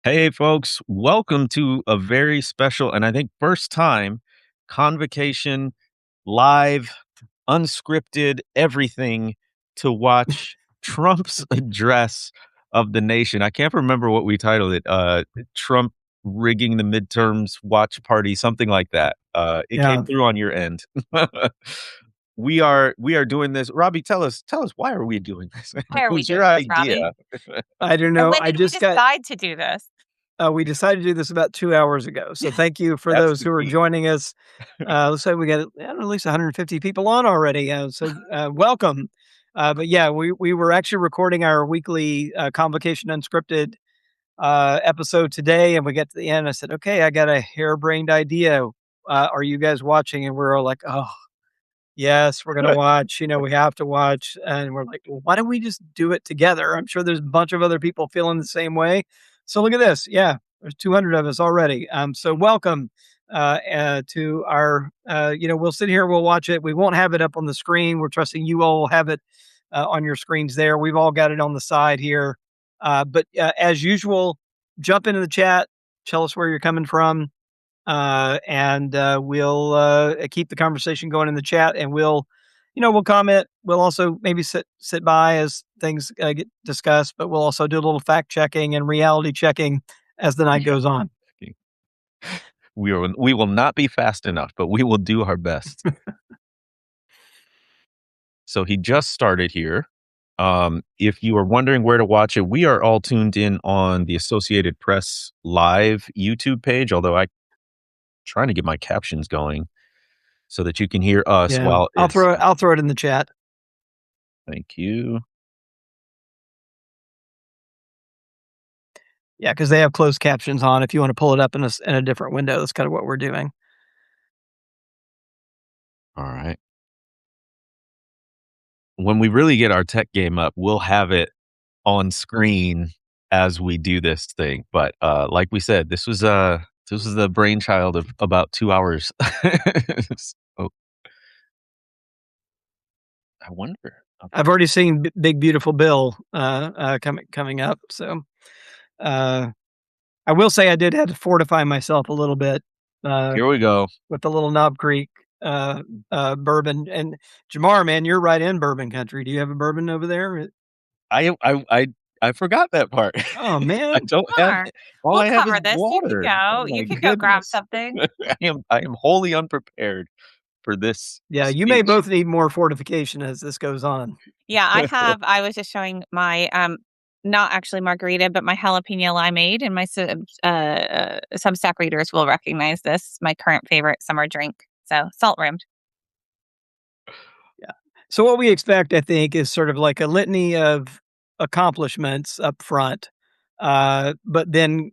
Hey, folks, welcome to a very special and I think first time Convocation live, unscripted, everything to watch Trump's address of the nation. I can't remember what we titled it. Trump rigging the midterms watch party, something like that. It came Yeah. through on your end. We are doing this. Robbie, tell us why are we doing this? Why It are we was your doing this, Robbie? idea. I don't And know. when I did we just got, decide to do this? we decided to do this about 2 hours ago. So thank you for That's those the who are key. joining us. Looks like we got at least 150 people on already. Welcome. But yeah, we were actually recording our weekly Convocation Unscripted episode today. And we get to the end. I said, okay, I got a harebrained idea. Are you guys watching? And we're all like, oh, yes, we're gonna watch, we have to watch, and we're like, "Well, why don't we just do it together?" I'm sure there's a bunch of other people feeling the same way. So look at this. Yeah, there's 200 of us already. So welcome to our, we'll sit here, we'll watch it. We won't have it up on the screen. We're trusting you all will have it on your screens there. We've all got it on the side here. But as usual, jump into the chat, tell us where you're coming from, and we'll keep the conversation going in the chat, and we'll comment. We'll also maybe sit by as things get discussed, but we'll also do a little fact checking and reality checking as the night goes on. We will not be fast enough, but we will do our best. So he just started here. If you are wondering where to watch it, we are all tuned in on the Associated Press live YouTube page, although I'm trying to get my captions going so that you can hear us Yeah, while I'll it's throw it in the chat. thank you. Yeah, because they have closed captions on. If you want to pull it up in a different window, that's kind of what we're doing. All right. When we really get our tech game up, we'll have it on screen as we do this thing. But like we said, this was the brainchild of about 2 hours. So, I wonder. I've already seen Big Beautiful Bill coming up. So I will say I did have to fortify myself a little bit Here we go. with the little Knob Creek bourbon. And Jemar, man, you're right in bourbon country. Do you have a bourbon over there? I forgot that part. Oh I man, don't have Sure. all We'll I have is cover this. You can water. go. Oh You my can go grab goodness. something. I am wholly unprepared for this yeah, you may speech. both need more fortification as this goes on. Yeah, I was just showing my not actually margarita, but my jalapeno limeade, and my Substack readers will recognize this. My current favorite summer drink. So salt rimmed. Yeah. So what we expect, I think, is sort of like a litany of accomplishments up front, but then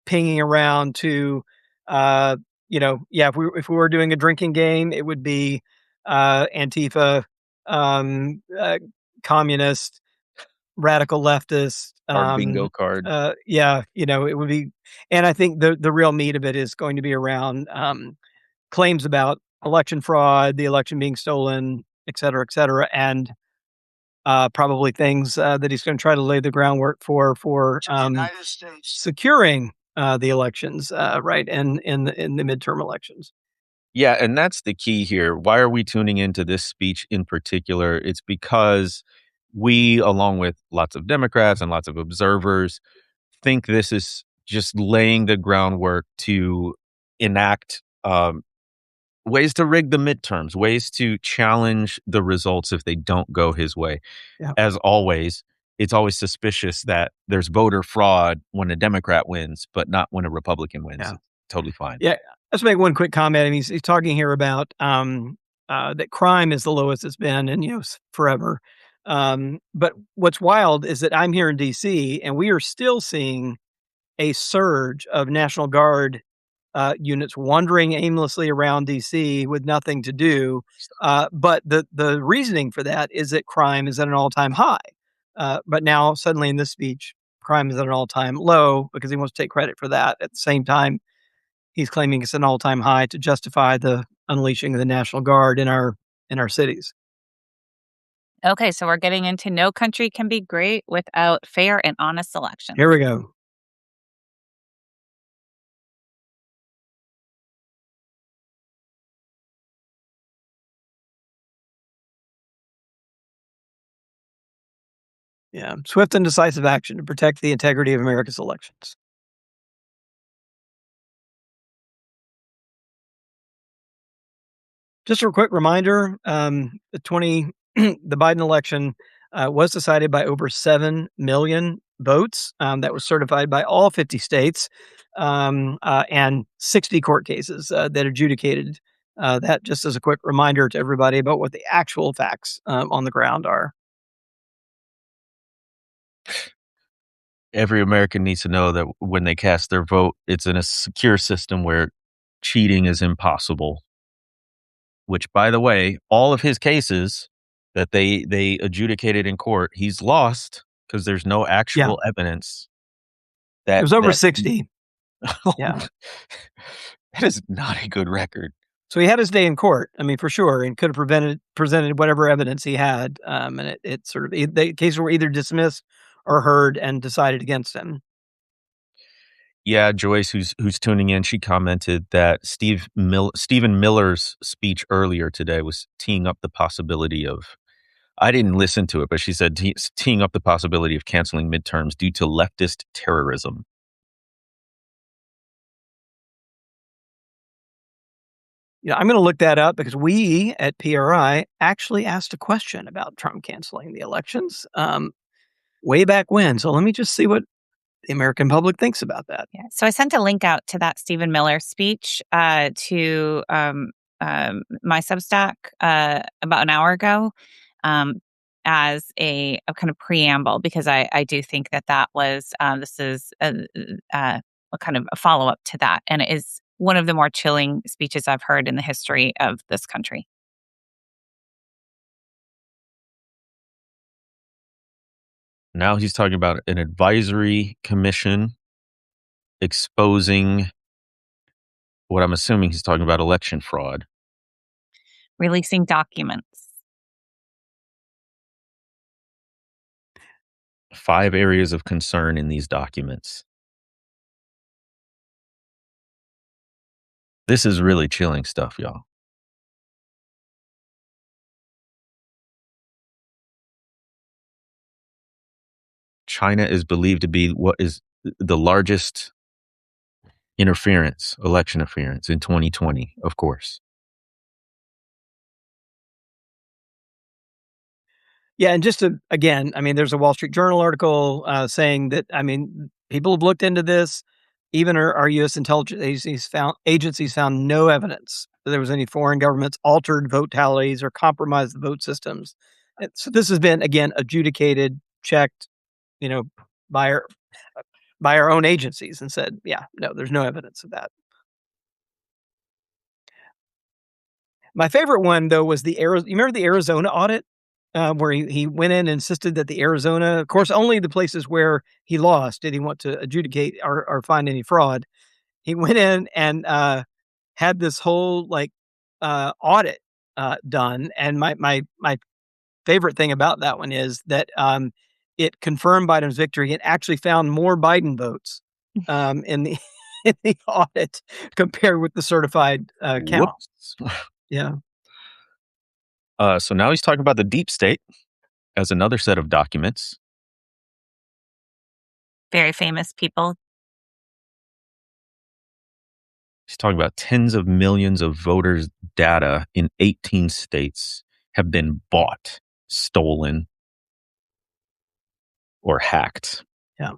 pinging around to, yeah, if we were doing a drinking game, it would be Antifa, um, uh, communist, radical leftist. Our bingo card. Yeah, it would be, and I think the real meat of it is going to be around claims about election fraud, the election being stolen, et cetera, and probably things that he's going to try to lay the groundwork for securing the elections, right, and in the midterm elections. Yeah, and that's the key here. Why are we tuning into this speech in particular? It's because we, along with lots of Democrats and lots of observers, think this is just laying the groundwork to enact ways to rig the midterms, ways to challenge the results if they don't go his way. Yeah. As always, it's always suspicious that there's voter fraud when a Democrat wins, but not when a Republican wins. Yeah. It's totally fine. Yeah. Let's make one quick comment. I mean, he's talking here about that crime is the lowest it's been in forever. But what's wild is that I'm here in D.C. and we are still seeing a surge of National Guard units wandering aimlessly around DC with nothing to do. But the reasoning for that is that crime is at an all-time high. But now suddenly in this speech, crime is at an all-time low because he wants to take credit for that. At the same time, he's claiming it's an all-time high to justify the unleashing of the National Guard in our cities. Okay, so we're getting into no country can be great without fair and honest elections. Here we go. Yeah. Swift and decisive action to protect the integrity of America's elections. Just a quick reminder, the Biden election was decided by over 7 million votes. That was certified by all 50 states and 60 court cases that adjudicated that, just as a quick reminder to everybody about what the actual facts on the ground are. Every American needs to know that when they cast their vote, it's in a secure system where cheating is impossible. Which, by the way, all of his cases that they adjudicated in court, he's lost because there's no actual evidence It that was over 60. Yeah. That is not a good record. So he had his day in court. I mean, for sure, and could have presented whatever evidence he had. And it sort of, the cases were either dismissed or heard and decided against him. Yeah, Joyce, who's tuning in, she commented that Stephen Miller's speech earlier today was teeing up the possibility of, I didn't listen to it, but she said teeing up the possibility of canceling midterms due to leftist terrorism. Yeah, I'm going to look that up because we at PRI actually asked a question about Trump canceling the elections way back when. So let me just see what the American public thinks about that. Yeah. So I sent a link out to that Stephen Miller speech to my Substack about an hour ago as a kind of preamble, because I do think that was this is a kind of a follow up to that, and it is one of the more chilling speeches I've heard in the history of this country. Now he's talking about an advisory commission exposing what I'm assuming he's talking about election fraud. Releasing documents. 5 areas of concern in these documents. This is really chilling stuff, y'all. China is believed to be what is the largest election interference in 2020, of course. Yeah, and just to, again, I mean, there's a Wall Street Journal article saying that, I mean, people have looked into this. Even our U.S. intelligence agencies found no evidence that there was any foreign governments altered vote tallies or compromised the vote systems. And so this has been, again, adjudicated, checked, by our own agencies, and said, yeah, no, there's no evidence of that. My favorite one, though, was you remember the Arizona audit? Where he went in and insisted that the Arizona, of course, only the places where he lost did he want to adjudicate or find any fraud. He went in and had this whole audit done. And my favorite thing about that one is that it confirmed Biden's victory. It actually found more Biden votes in the in the audit compared with the certified count. Yeah. So now he's talking about the deep state as another set of documents. Very famous people. He's talking about tens of millions of voters' data in 18 states have been bought, stolen, or hacked. Yeah.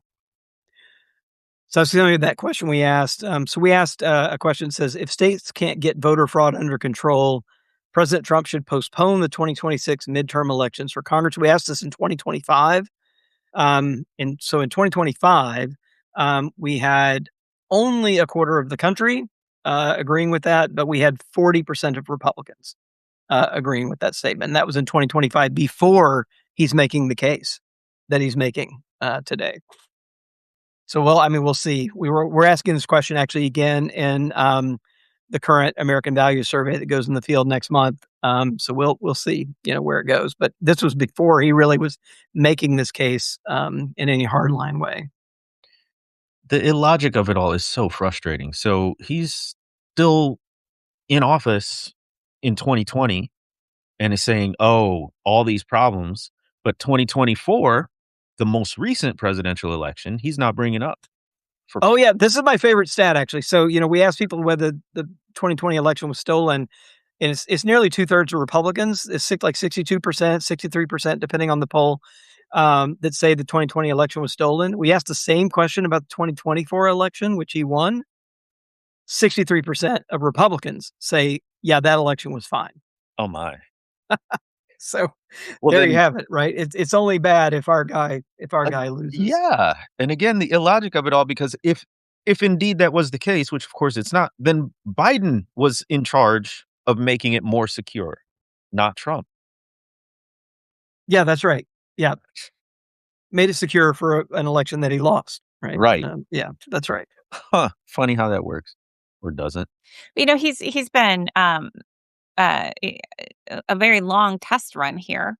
So that's that question we asked. So we asked a question that says, if states can't get voter fraud under control, President Trump should postpone the 2026 midterm elections for Congress. We asked this in 2025. And so in 2025, we had only a quarter of the country agreeing with that, but we had 40% of Republicans agreeing with that statement. And that was in 2025 before he's making the case that he's making today. So, we'll see. We're asking this question actually again in the current American Values Survey that goes in the field next month. So we'll see, where it goes. But this was before he really was making this case in any hardline way. The illogic of it all is so frustrating. So he's still in office in 2020 and is saying, oh, all these problems. But 2024, the most recent presidential election, he's not bringing up. Oh, yeah. This is my favorite stat, actually. So, we asked people whether the 2020 election was stolen, and it's nearly 2/3 of Republicans. It's like 62%, 63%, depending on the poll, that say the 2020 election was stolen. We asked the same question about the 2024 election, which he won. 63% of Republicans say, yeah, that election was fine. Oh, my. So Well, there then, you have it, right? It's only bad if our guy loses. yeah. And again, the illogic of it all, because if indeed that was the case, which of course it's not, then Biden was in charge of making it more secure, not Trump. Yeah, that's right. Yeah. Made it secure for an election that he lost, right? Right. Yeah, that's right. Huh. Funny how that works, or doesn't. He's been a very long test run here.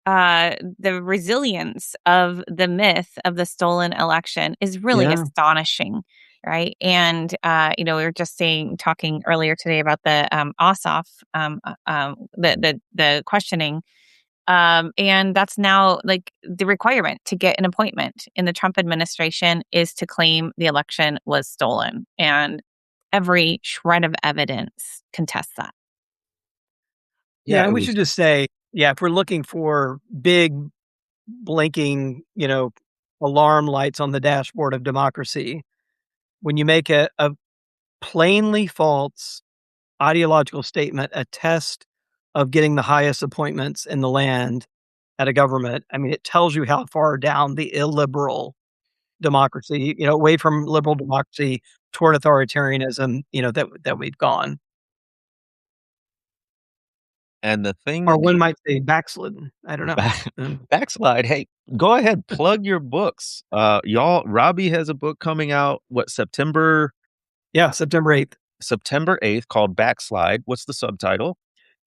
The resilience of the myth of the stolen election is really astonishing, right? And we were just talking earlier today about the Ossoff, the questioning, and that's now like the requirement to get an appointment in the Trump administration is to claim the election was stolen, and every shred of evidence contests that. Yeah, and we should just say, if we're looking for big blinking, alarm lights on the dashboard of democracy, when you make a plainly false ideological statement, a test of getting the highest appointments in the land at a government, I mean, it tells you how far down the illiberal democracy, away from liberal democracy toward authoritarianism, that we've gone. And the thing, Or one might say backslidden. I don't know. Backslide. Hey, go ahead, plug your books. Y'all, Robbie has a book coming out, September? Yeah, September 8th. September 8th, called Backslide. What's the subtitle?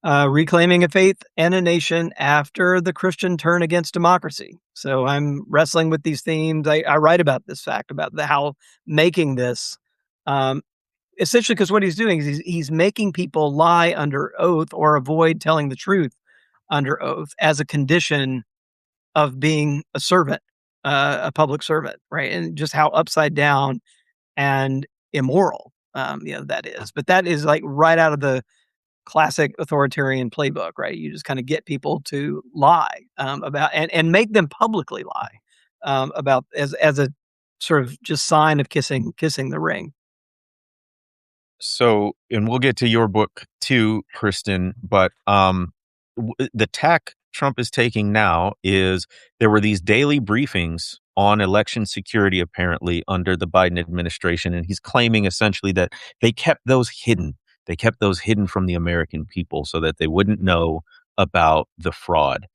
Reclaiming a faith and a nation after the Christian turn against democracy. So I'm wrestling with these themes. I write about this fact, about how making this, essentially, because what he's doing is he's making people lie under oath or avoid telling the truth under oath as a condition of being a servant, a public servant, right? And just how upside down and immoral, that is. But that is like right out of the classic authoritarian playbook, right? You just kind of get people to lie about and make them publicly lie about as a sort of just sign of kissing the ring. So, and we'll get to your book too, Kristin, but the tack Trump is taking now is there were these daily briefings on election security, apparently, under the Biden administration. And he's claiming essentially that they kept those hidden. They kept those hidden from the American people so that they wouldn't know about the fraud,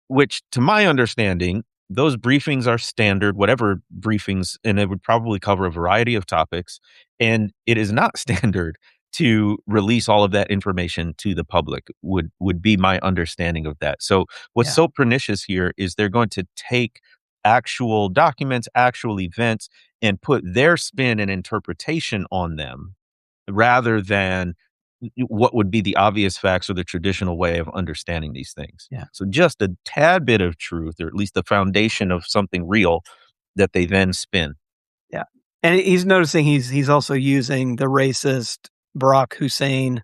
which, to my understanding, those briefings are standard, whatever briefings, and it would probably cover a variety of topics. And it is not standard to release all of that information to the public, would be my understanding of that. So what's so pernicious here is they're going to take actual documents, actual events, and put their spin and interpretation on them rather than what would be the obvious facts or the traditional way of understanding these things. Yeah. So just a tad bit of truth, or at least the foundation of something real that they then spin. Yeah. And he's noticing he's also using the racist Barack Hussein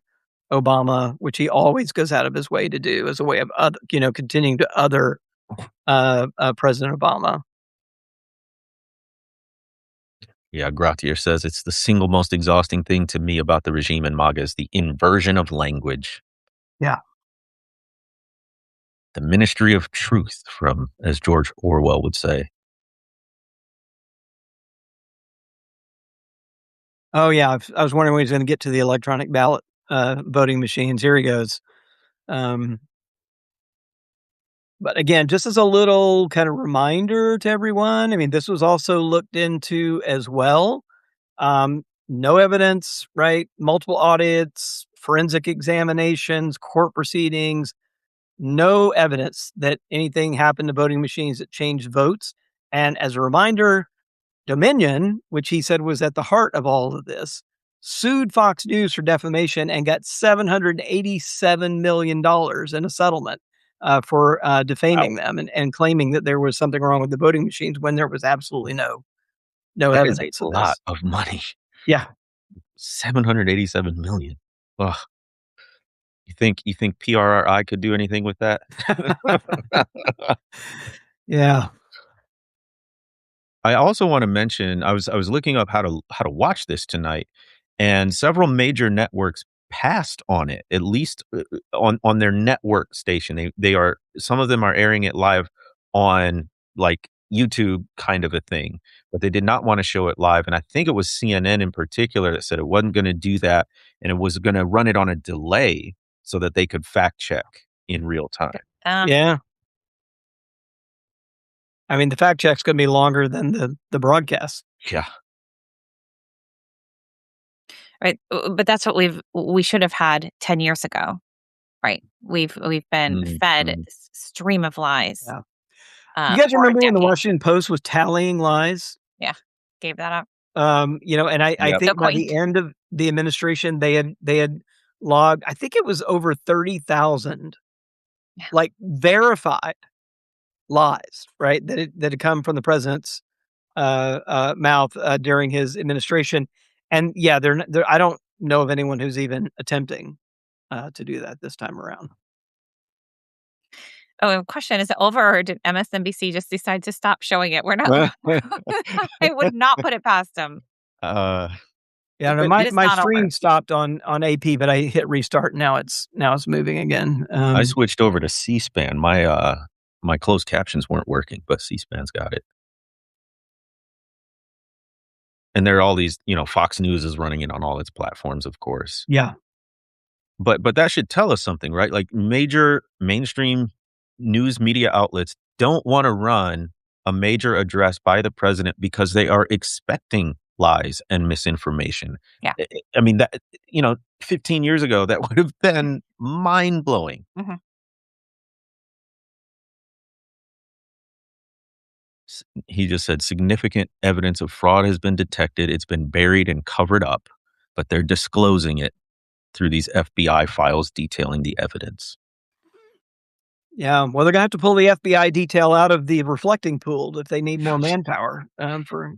Obama, which he always goes out of his way to do as a way of continuing to other President Obama. Yeah, Gratier says it's the single most exhausting thing to me about the regime in MAGA is the inversion of language. Yeah. The ministry of truth, as George Orwell would say. Oh, yeah. I was wondering when he's going to get to the electronic ballot voting machines. Here he goes. But again, just as a little kind of reminder to everyone, I mean, this was also looked into as well. No evidence, right? Multiple audits, forensic examinations, court proceedings, no evidence that anything happened to voting machines that changed votes. And as a reminder, Dominion, which he said was at the heart of all of this, sued Fox News for defamation and got $787 million in a settlement. for defaming them and claiming that there was something wrong with the voting machines when there was absolutely no That is evidence a of lot this. of money. Yeah. 787 million. Ugh. You think PRRI could do anything with that? Yeah. I also want to mention I was looking up how to watch this tonight, and several major networks passed on it. At least on their network station, they are some of them are airing it live on like YouTube kind of a thing, but they did not want to show it live. And I think it was CNN in particular that said it wasn't going to do that, and it was going to run it on a delay so that they could fact check in real time. Yeah. I mean, the fact check's going to be longer than the broadcast. Yeah. Right. But that's what we should have had 10 years ago. Right. We've been fed stream of lies. Yeah. You guys remember when the Washington Post was tallying lies? Yeah. Gave that up. And I think by the end of the administration, they had logged, I think it was over 30,000 like verified lies, right? That had come from the president's mouth during his administration. And yeah, I don't know of anyone who's even attempting to do that this time around. Oh, question, is it over, or did MSNBC just decide to stop showing it? We're not. I would not put it past them. Yeah, no, my stream stopped on AP, but I hit restart. Now it's moving again. I switched over to C-SPAN. My closed captions weren't working, but C-SPAN's got it. And there are all these, Fox News is running it on all its platforms, of course. Yeah. But that should tell us something, right? Like major mainstream news media outlets don't want to run a major address by the president because they are expecting lies and misinformation. Yeah. I mean, that 15 years ago, that would have been mind-blowing. Mm-hmm. He just said significant evidence of fraud has been detected. It's been buried and covered up, but they're disclosing it through these FBI files detailing the evidence. Yeah, well, they're gonna have to pull the FBI detail out of the reflecting pool if they need more manpower for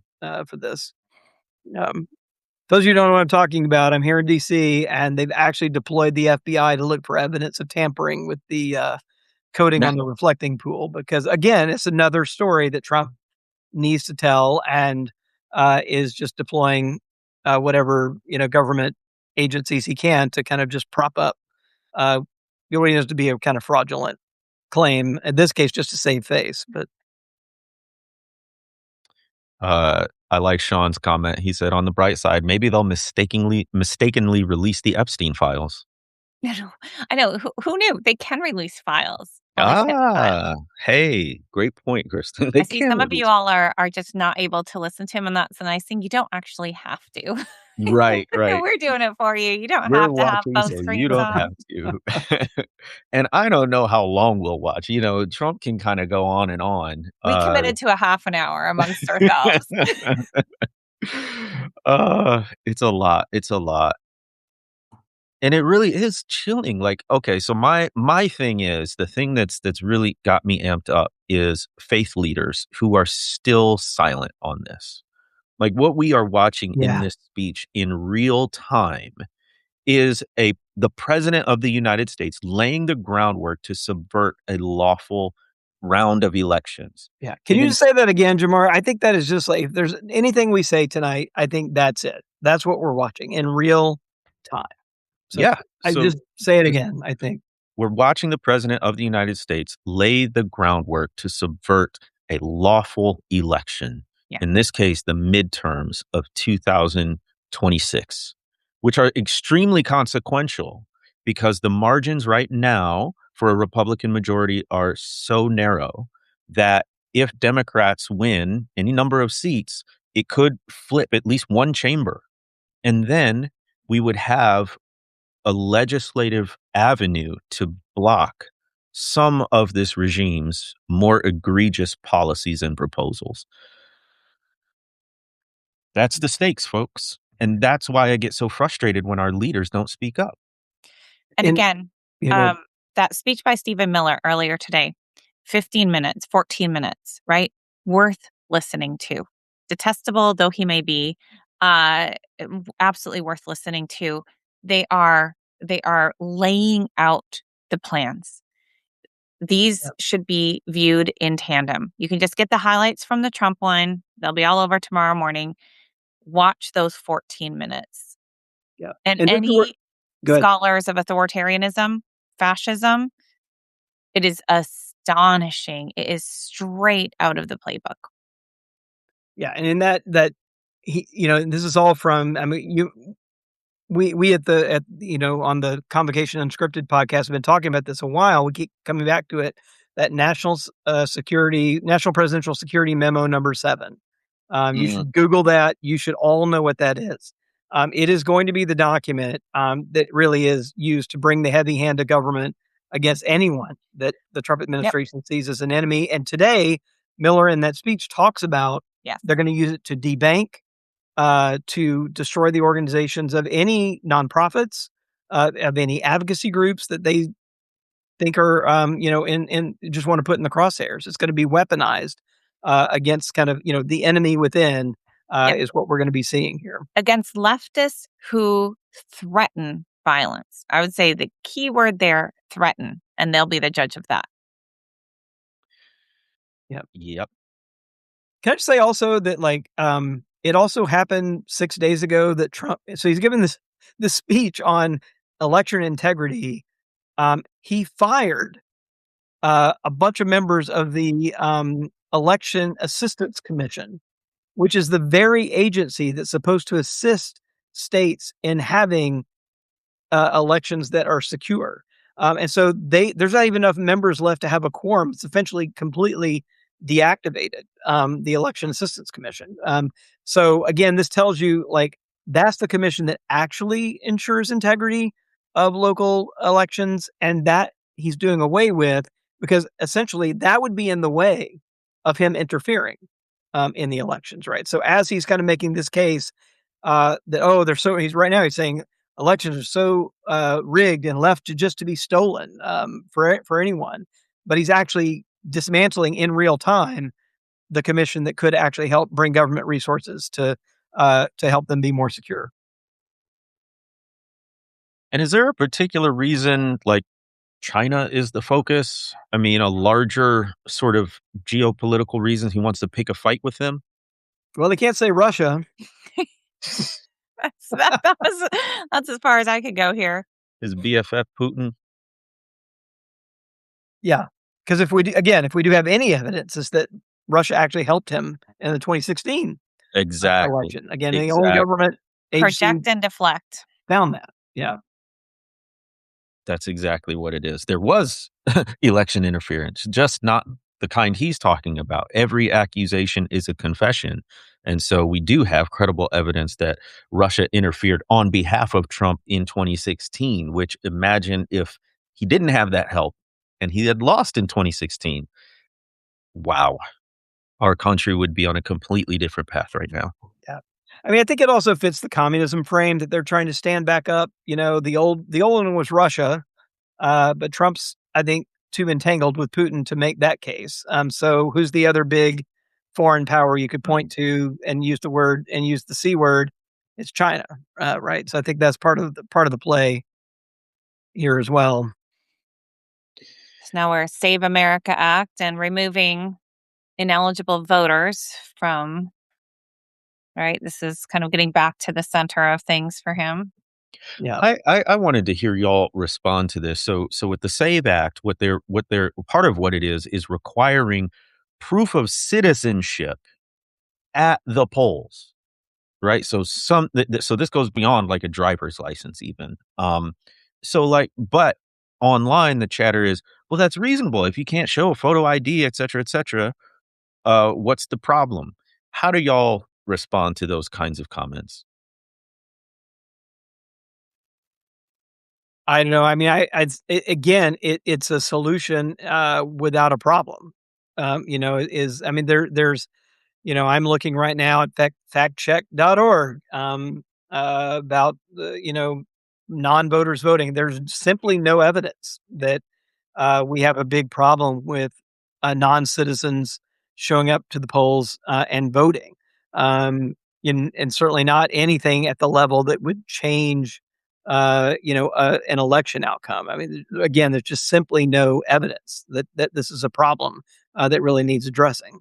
this. Those of you who don't know what I'm talking about, I'm here in D.C., and they've actually deployed the FBI to look for evidence of tampering with the coding on the reflecting pool, because again, it's another story that Trump needs to tell, and is just deploying whatever government agencies he can to kind of just prop up what he knows to be a kind of fraudulent claim. In this case, just to save face. But I like Sean's comment. He said, "On the bright side, maybe they'll mistakenly release the Epstein files." I know. Who knew? They can release files. Hey, great point, Kristin. I see some of you all are just not able to listen to him, and that's a nice thing. You don't actually have to. Right. We're doing it for you. You don't have to have both so screens you don't on. have to. And I don't know how long we'll watch. Trump can kind of go on and on. We committed to a half an hour amongst ourselves. It's a lot. It's a lot. And it really is chilling. Like, okay, so my thing is, the thing that's really got me amped up is faith leaders who are still silent on this. Like, what we are watching in this speech in real time is the president of the United States laying the groundwork to subvert a lawful round of elections. Yeah. Can you just say that again, Jemar? I think that is just like, if there's anything we say tonight, I think that's it. That's what we're watching in real time. So yeah. I just say it again, I think. We're watching the president of the United States lay the groundwork to subvert a lawful election. Yeah. In this case, the midterms of 2026, which are extremely consequential because the margins right now for a Republican majority are so narrow that if Democrats win any number of seats, it could flip at least one chamber. And then we would have a legislative avenue to block some of this regime's more egregious policies and proposals. That's the stakes, folks. And that's why I get so frustrated when our leaders don't speak up. And again, that speech by Stephen Miller earlier today, 15 minutes, 14 minutes, right? Worth listening to. Detestable though he may be, absolutely worth listening to. They are laying out the plans. These should be viewed in tandem. You can just get the highlights from the Trump one. They'll be all over tomorrow morning. Watch those 14 minutes. Yeah. And And any go ahead. scholars of authoritarianism, fascism, it is astonishing. It is straight out of the playbook. Yeah, and in that he, this is all from. I mean, we at on the Convocation Unscripted podcast have been talking about this a while. We keep coming back to it. That National Presidential Security Memo number 7. You should Google that. You should all know what that is. It is going to be the document that really is used to bring the heavy hand of government against anyone that the Trump administration sees as an enemy. And today, Miller in that speech talks about they're going to use it to debank, to destroy the organizations of any nonprofits, of any advocacy groups that they think are, in just want to put in the crosshairs. It's going to be weaponized against kind of, the enemy within is what we're going to be seeing here. Against leftists who threaten violence. I would say the key word there, threaten, and they'll be the judge of that. Yep. Can I just say also that, it also happened 6 days ago that Trump, so he's given this speech on election integrity. He fired a bunch of members of the Election Assistance Commission, which is the very agency that's supposed to assist states in having elections that are secure. And so there's not even enough members left to have a quorum. It's essentially completely deactivated, the Election Assistance Commission. So again, this tells you that's the commission that actually ensures integrity of local elections, and that he's doing away with because essentially that would be in the way of him interfering in the elections, right? So as he's kind of making this case that he's saying elections are so rigged and left to be stolen for anyone, but he's actually dismantling in real time the commission that could actually help bring government resources to help them be more secure. And is there a particular reason, China is the focus? I mean, a larger sort of geopolitical reason he wants to pick a fight with them? Well, they can't say Russia. That's as far as I could go here. His BFF Putin? Yeah, because if we do have any evidence, is that Russia actually helped him in the 2016 election. Again, the only government agency project and deflect found that. Yeah. That's exactly what it is. There was election interference, just not the kind he's talking about. Every accusation is a confession. And so we do have credible evidence that Russia interfered on behalf of Trump in 2016, which imagine if he didn't have that help and he had lost in 2016. Wow. Our country would be on a completely different path right now. Yeah. I mean, I think it also fits the communism frame that they're trying to stand back up. The old one was Russia, but Trump's, I think, too entangled with Putin to make that case. So who's the other big foreign power you could point to and use the C word? It's China, right? So I think that's part of the play here as well. So now we're Save America Act and removing ineligible voters from. Right, this is kind of getting back to the center of things for him. Yeah, I wanted to hear y'all respond to this. So with the SAVE Act, what they're part of what it is requiring proof of citizenship at the polls, right? So so this goes beyond like a driver's license even. But online the chatter is, well, that's reasonable if you can't show a photo ID, et cetera, what's the problem? How do y'all respond to those kinds of comments? I don't know. I mean, it's a solution without a problem. There's, I'm looking right now at factcheck.org about the, non-voters voting. There's simply no evidence that we have a big problem with non-citizens showing up to the polls and voting, and certainly not anything at the level that would change, an election outcome. I mean, again, there's just simply no evidence that this is a problem that really needs addressing.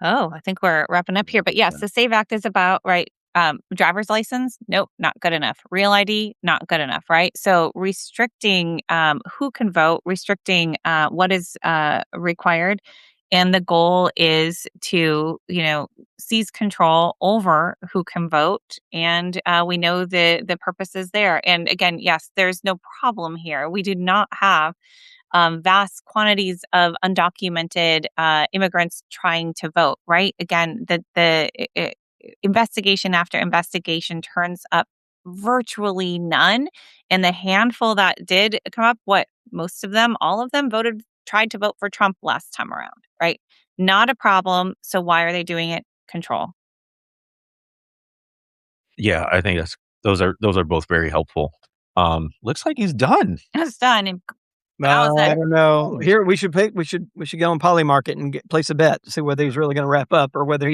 Oh, I think we're wrapping up here. But yes, the SAVE Act is about, right? Driver's license, nope, not good enough. Real ID, not good enough, right? So restricting who can vote, restricting what is required. And the goal is to, seize control over who can vote. And we know the purpose is there. And again, yes, there's no problem here. We do not have vast quantities of undocumented immigrants trying to vote, right? Again, the investigation after investigation turns up virtually none. And the handful that did come up, most of them, all of them tried to vote for Trump last time around, right? Not a problem. So why are they doing it? Control. Yeah, I think those are both very helpful. Looks like he's done. It's done. And that was I it. don't know. Here we should pick. We should go on Polymarket and place a bet to see whether he's really going to wrap up or whether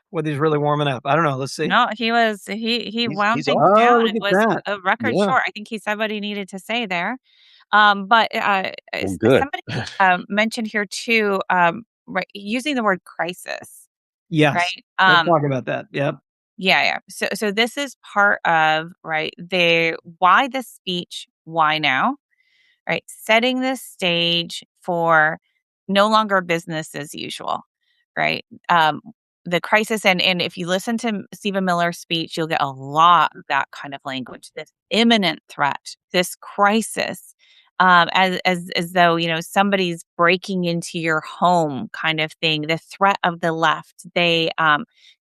whether he's really warming up. I don't know. Let's see. No, he wound he's things off. down. Look It at was that. a record Yeah. short. I think he said what he needed to say there. But Good. somebody mentioned here too, right, using the word crisis, Yes. right? Let's talk about that. Yep. Yeah. So this is part of, right, why the speech, why now, right? Setting the stage for no longer business as usual, right? The crisis, and if you listen to Stephen Miller's speech, you'll get a lot of that kind of language. This imminent threat, this crisis, as though somebody's breaking into your home, kind of thing. The threat of the left. They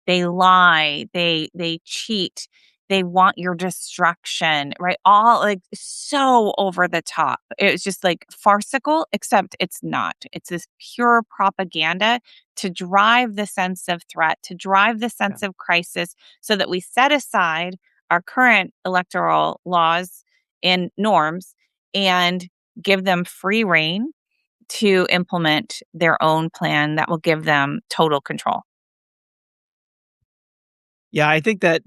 lie. They cheat. They want your destruction, right? All like so over the top. It's just like farcical, except it's not. It's this pure propaganda to drive the sense of threat, to drive the sense of crisis, so that we set aside our current electoral laws and norms and give them free rein to implement their own plan that will give them total control. Yeah, I think that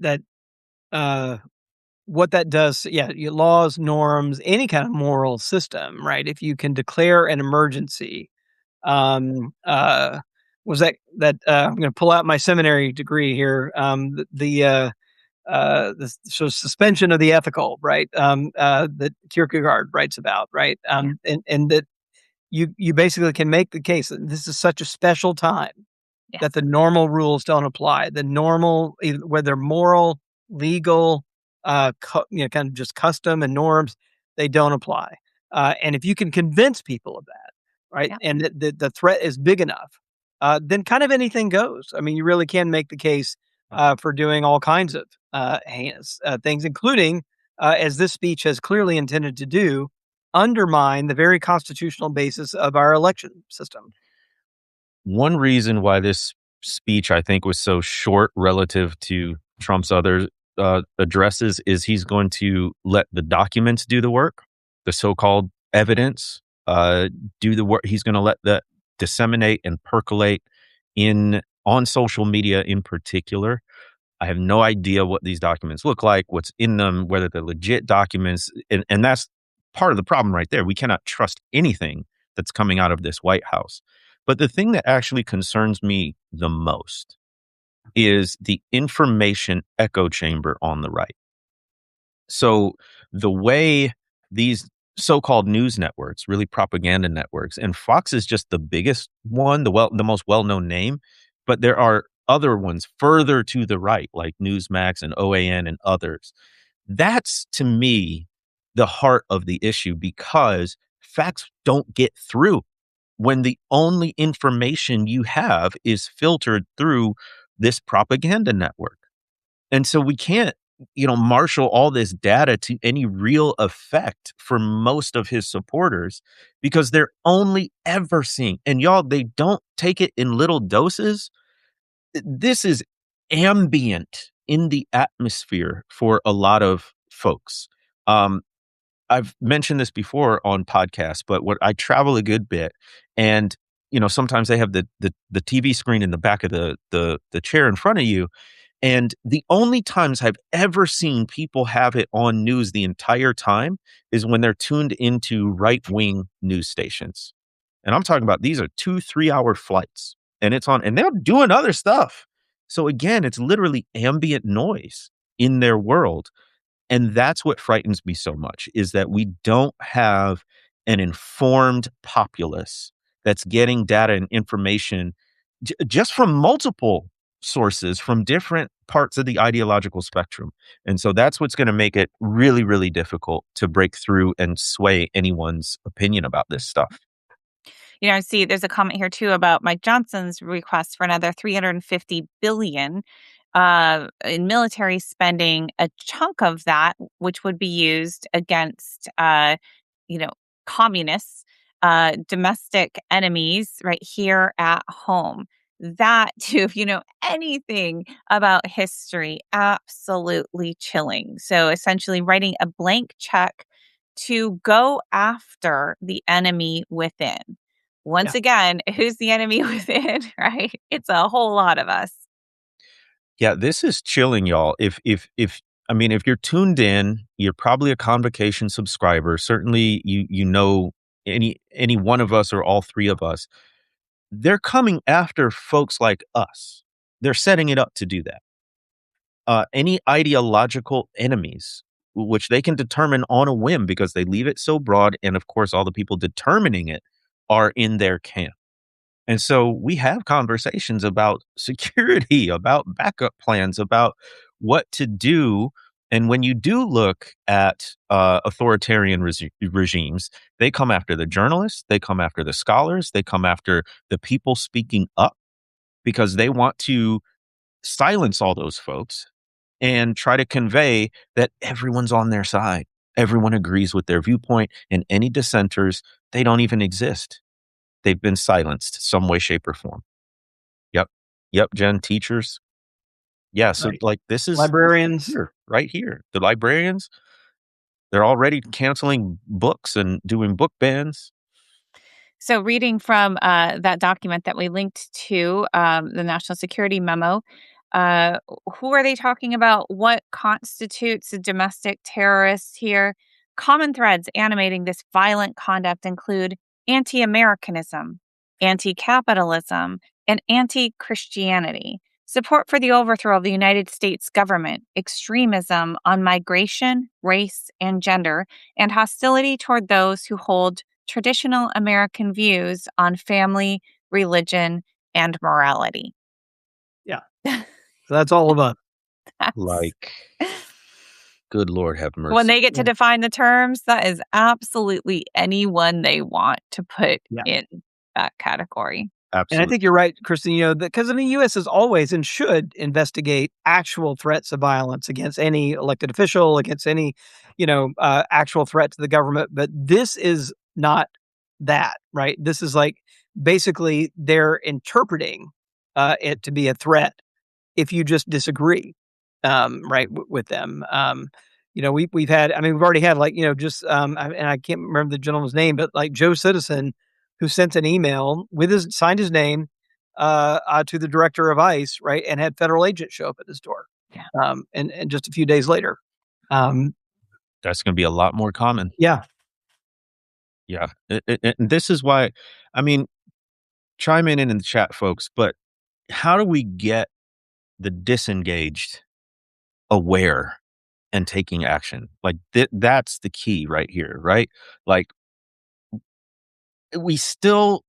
what that does, your laws, norms, any kind of moral system, right? If you can declare an emergency, was that I'm going to pull out my seminary degree here. The suspension of the ethical, right? That Kierkegaard writes about, right? And that you basically can make the case that this is such a special time that the normal rules don't apply. The normal, whether moral, legal, kind of just custom and norms, they don't apply. And if you can convince people of that, right, and the threat is big enough, then kind of anything goes. I mean, you really can make the case for doing all kinds of heinous things, including, as this speech has clearly intended to do, undermine the very constitutional basis of our election system. One reason why this speech, I think, was so short relative to Trump's other addresses is he's going to let the documents do the work, the so-called evidence do the work. He's going to let that disseminate and percolate on social media in particular. I have no idea what these documents look like, what's in them, whether they're legit documents. And that's part of the problem right there. We cannot trust anything that's coming out of this White House. But the thing that actually concerns me the most is the information echo chamber on the right. So the way these so-called news networks, really propaganda networks, and Fox is just the biggest one, the most well-known name, but there are other ones further to the right, like Newsmax and OAN and others. That's, to me, the heart of the issue, because facts don't get through when the only information you have is filtered through this propaganda network. And so we can't, marshal all this data to any real effect for most of his supporters, because they're only ever seeing, and y'all, they don't take it in little doses. This is ambient in the atmosphere for a lot of folks. I've mentioned this before on podcasts, but what I travel a good bit, and sometimes they have the TV screen in the back of the chair in front of you, and the only times I've ever seen people have it on news the entire time is when they're tuned into right-wing news stations. And I'm talking about these are 2-3 hour flights, and it's on, and they're doing other stuff. So again, it's literally ambient noise in their world. And that's what frightens me so much, is that we don't have an informed populace that's getting data and information just from multiple sources from different parts of the ideological spectrum. And so that's what's going to make it really, really difficult to break through and sway anyone's opinion about this stuff. See, there's a comment here too about Mike Johnson's request for another $350 billion in military spending. A chunk of that, which would be used against, communists, domestic enemies right here at home. That too, if you know anything about history, absolutely chilling. So essentially writing a blank check to go after the enemy within. Once again, who's the enemy within, right? It's a whole lot of us. Yeah, this is chilling, y'all. If you're tuned in, you're probably a Convocation subscriber. Certainly you know any one of us or all three of us. They're coming after folks like us. They're setting it up to do that. Any ideological enemies, which they can determine on a whim because they leave it so broad, and of course all the people determining it are in their camp. And so we have conversations about security, about backup plans, about what to do. And when you do look at authoritarian regimes, they come after the journalists, they come after the scholars, they come after the people speaking up because they want to silence all those folks and try to convey that everyone's on their side. Everyone agrees with their viewpoint, and any dissenters, they don't even exist. They've been silenced some way, shape, or form. Yep, Jen, teachers. Yeah, so Right. this is Librarians. right here. The librarians, they're already canceling books and doing book bans. So reading from that document that we linked to, the National Security Memo, who are they talking about? What constitutes a domestic terrorist here? Common threads animating this violent conduct include anti-Americanism, anti-capitalism, and anti-Christianity, support for the overthrow of the United States government, extremism on migration, race, and gender, and hostility toward those who hold traditional American views on family, religion, and morality. Yeah. So that's all of us. Like, good Lord have mercy. When they get to define the terms, that is absolutely anyone they want to put in that category. Absolutely. And I think you're right, Kristin, because the U.S. is always and should investigate actual threats of violence against any elected official, against any, actual threat to the government. But this is not that, right? This is like basically they're interpreting it to be a threat if you just disagree, right, with them. We've had, we've already had and I can't remember the gentleman's name, but like Joe Citizen, who sent an email with signed his name to the director of ICE, right, and had federal agents show up at his door. Yeah. And just a few days later. That's going to be a lot more common. Yeah. Yeah. And this is why, chime in the chat, folks, but how do we get the disengaged aware and taking action? Like that's the key right here, right? Like we still,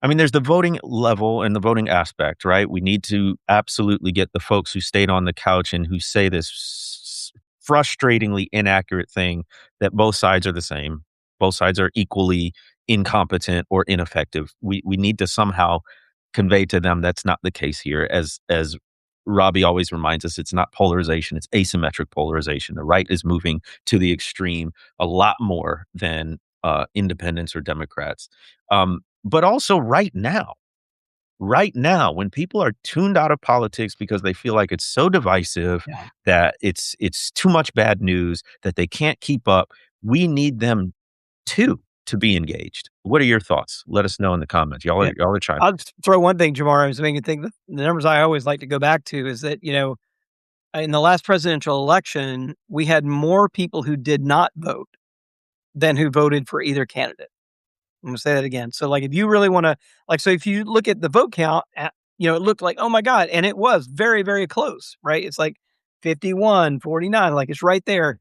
there's the voting level and the voting aspect, right? We need to absolutely get the folks who stayed on the couch and who say this frustratingly inaccurate thing that both sides are the same. Both sides are equally incompetent or ineffective. We need to somehow convey to them that's not the case here. As Robbie always reminds us, it's not polarization, it's asymmetric polarization. The right is moving to the extreme a lot more than independents or Democrats. But also right now, right now, when people are tuned out of politics because they feel like it's so divisive Yeah. that it's too much bad news that they can't keep up, we need them too to be engaged. What are your thoughts? Let us know in the comments. Yeah. Y'all are trying. I'll just throw one thing, Jemar. I was making think the numbers I always like to go back to is that, in the last presidential election, we had more people who did not vote than who voted for either candidate. I'm gonna say that again. So, like, if you really want to, like, so if you look at the vote count, it looked like, oh my God, and it was very, very close, right? It's like 51-49, like it's right there.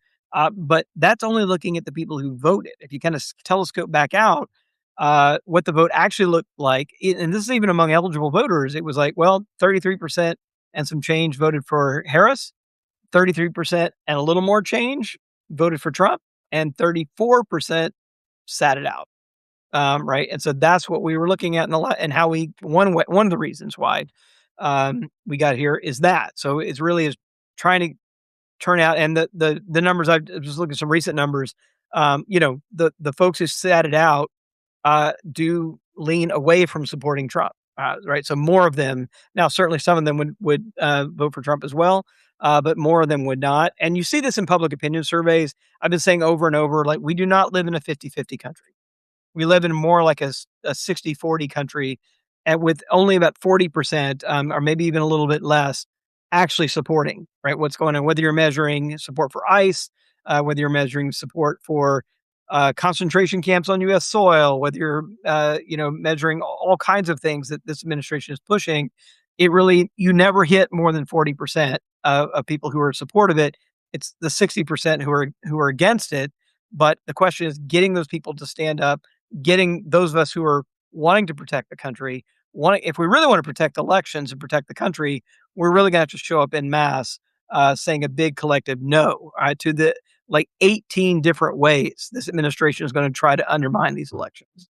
But that's only looking at the people who voted. If you kind of telescope back out, what the vote actually looked like, and this is even among eligible voters, it was like, well, 33% and some change voted for Harris, 33% and a little more change voted for Trump, and 34% sat it out. Right. And so that's what we were looking at and how one of the reasons why we got here is that. So it's really is trying to turn out, and the numbers, I was looking at some recent numbers. The folks who sat it out do lean away from supporting Trump. Right. So more of them now, certainly some of them would vote for Trump as well. But more of them would not. And you see this in public opinion surveys. I've been saying over and over, like, we do not live in a 50-50 country. We live in more like a 60-40 country, and with only about 40%, or maybe even a little bit less, actually supporting, right, what's going on, whether you're measuring support for ICE, whether you're measuring support for concentration camps on U.S. soil, whether you're, measuring all kinds of things that this administration is pushing. You never hit more than 40% of people who are supportive of it. It's the 60% who are against it. But the question is getting those people to stand up, getting those of us who are wanting to protect the country, if we really want to protect elections and protect the country, we're really going to have to show up in mass, saying a big collective no, to the 18 different ways this administration is going to try to undermine these elections.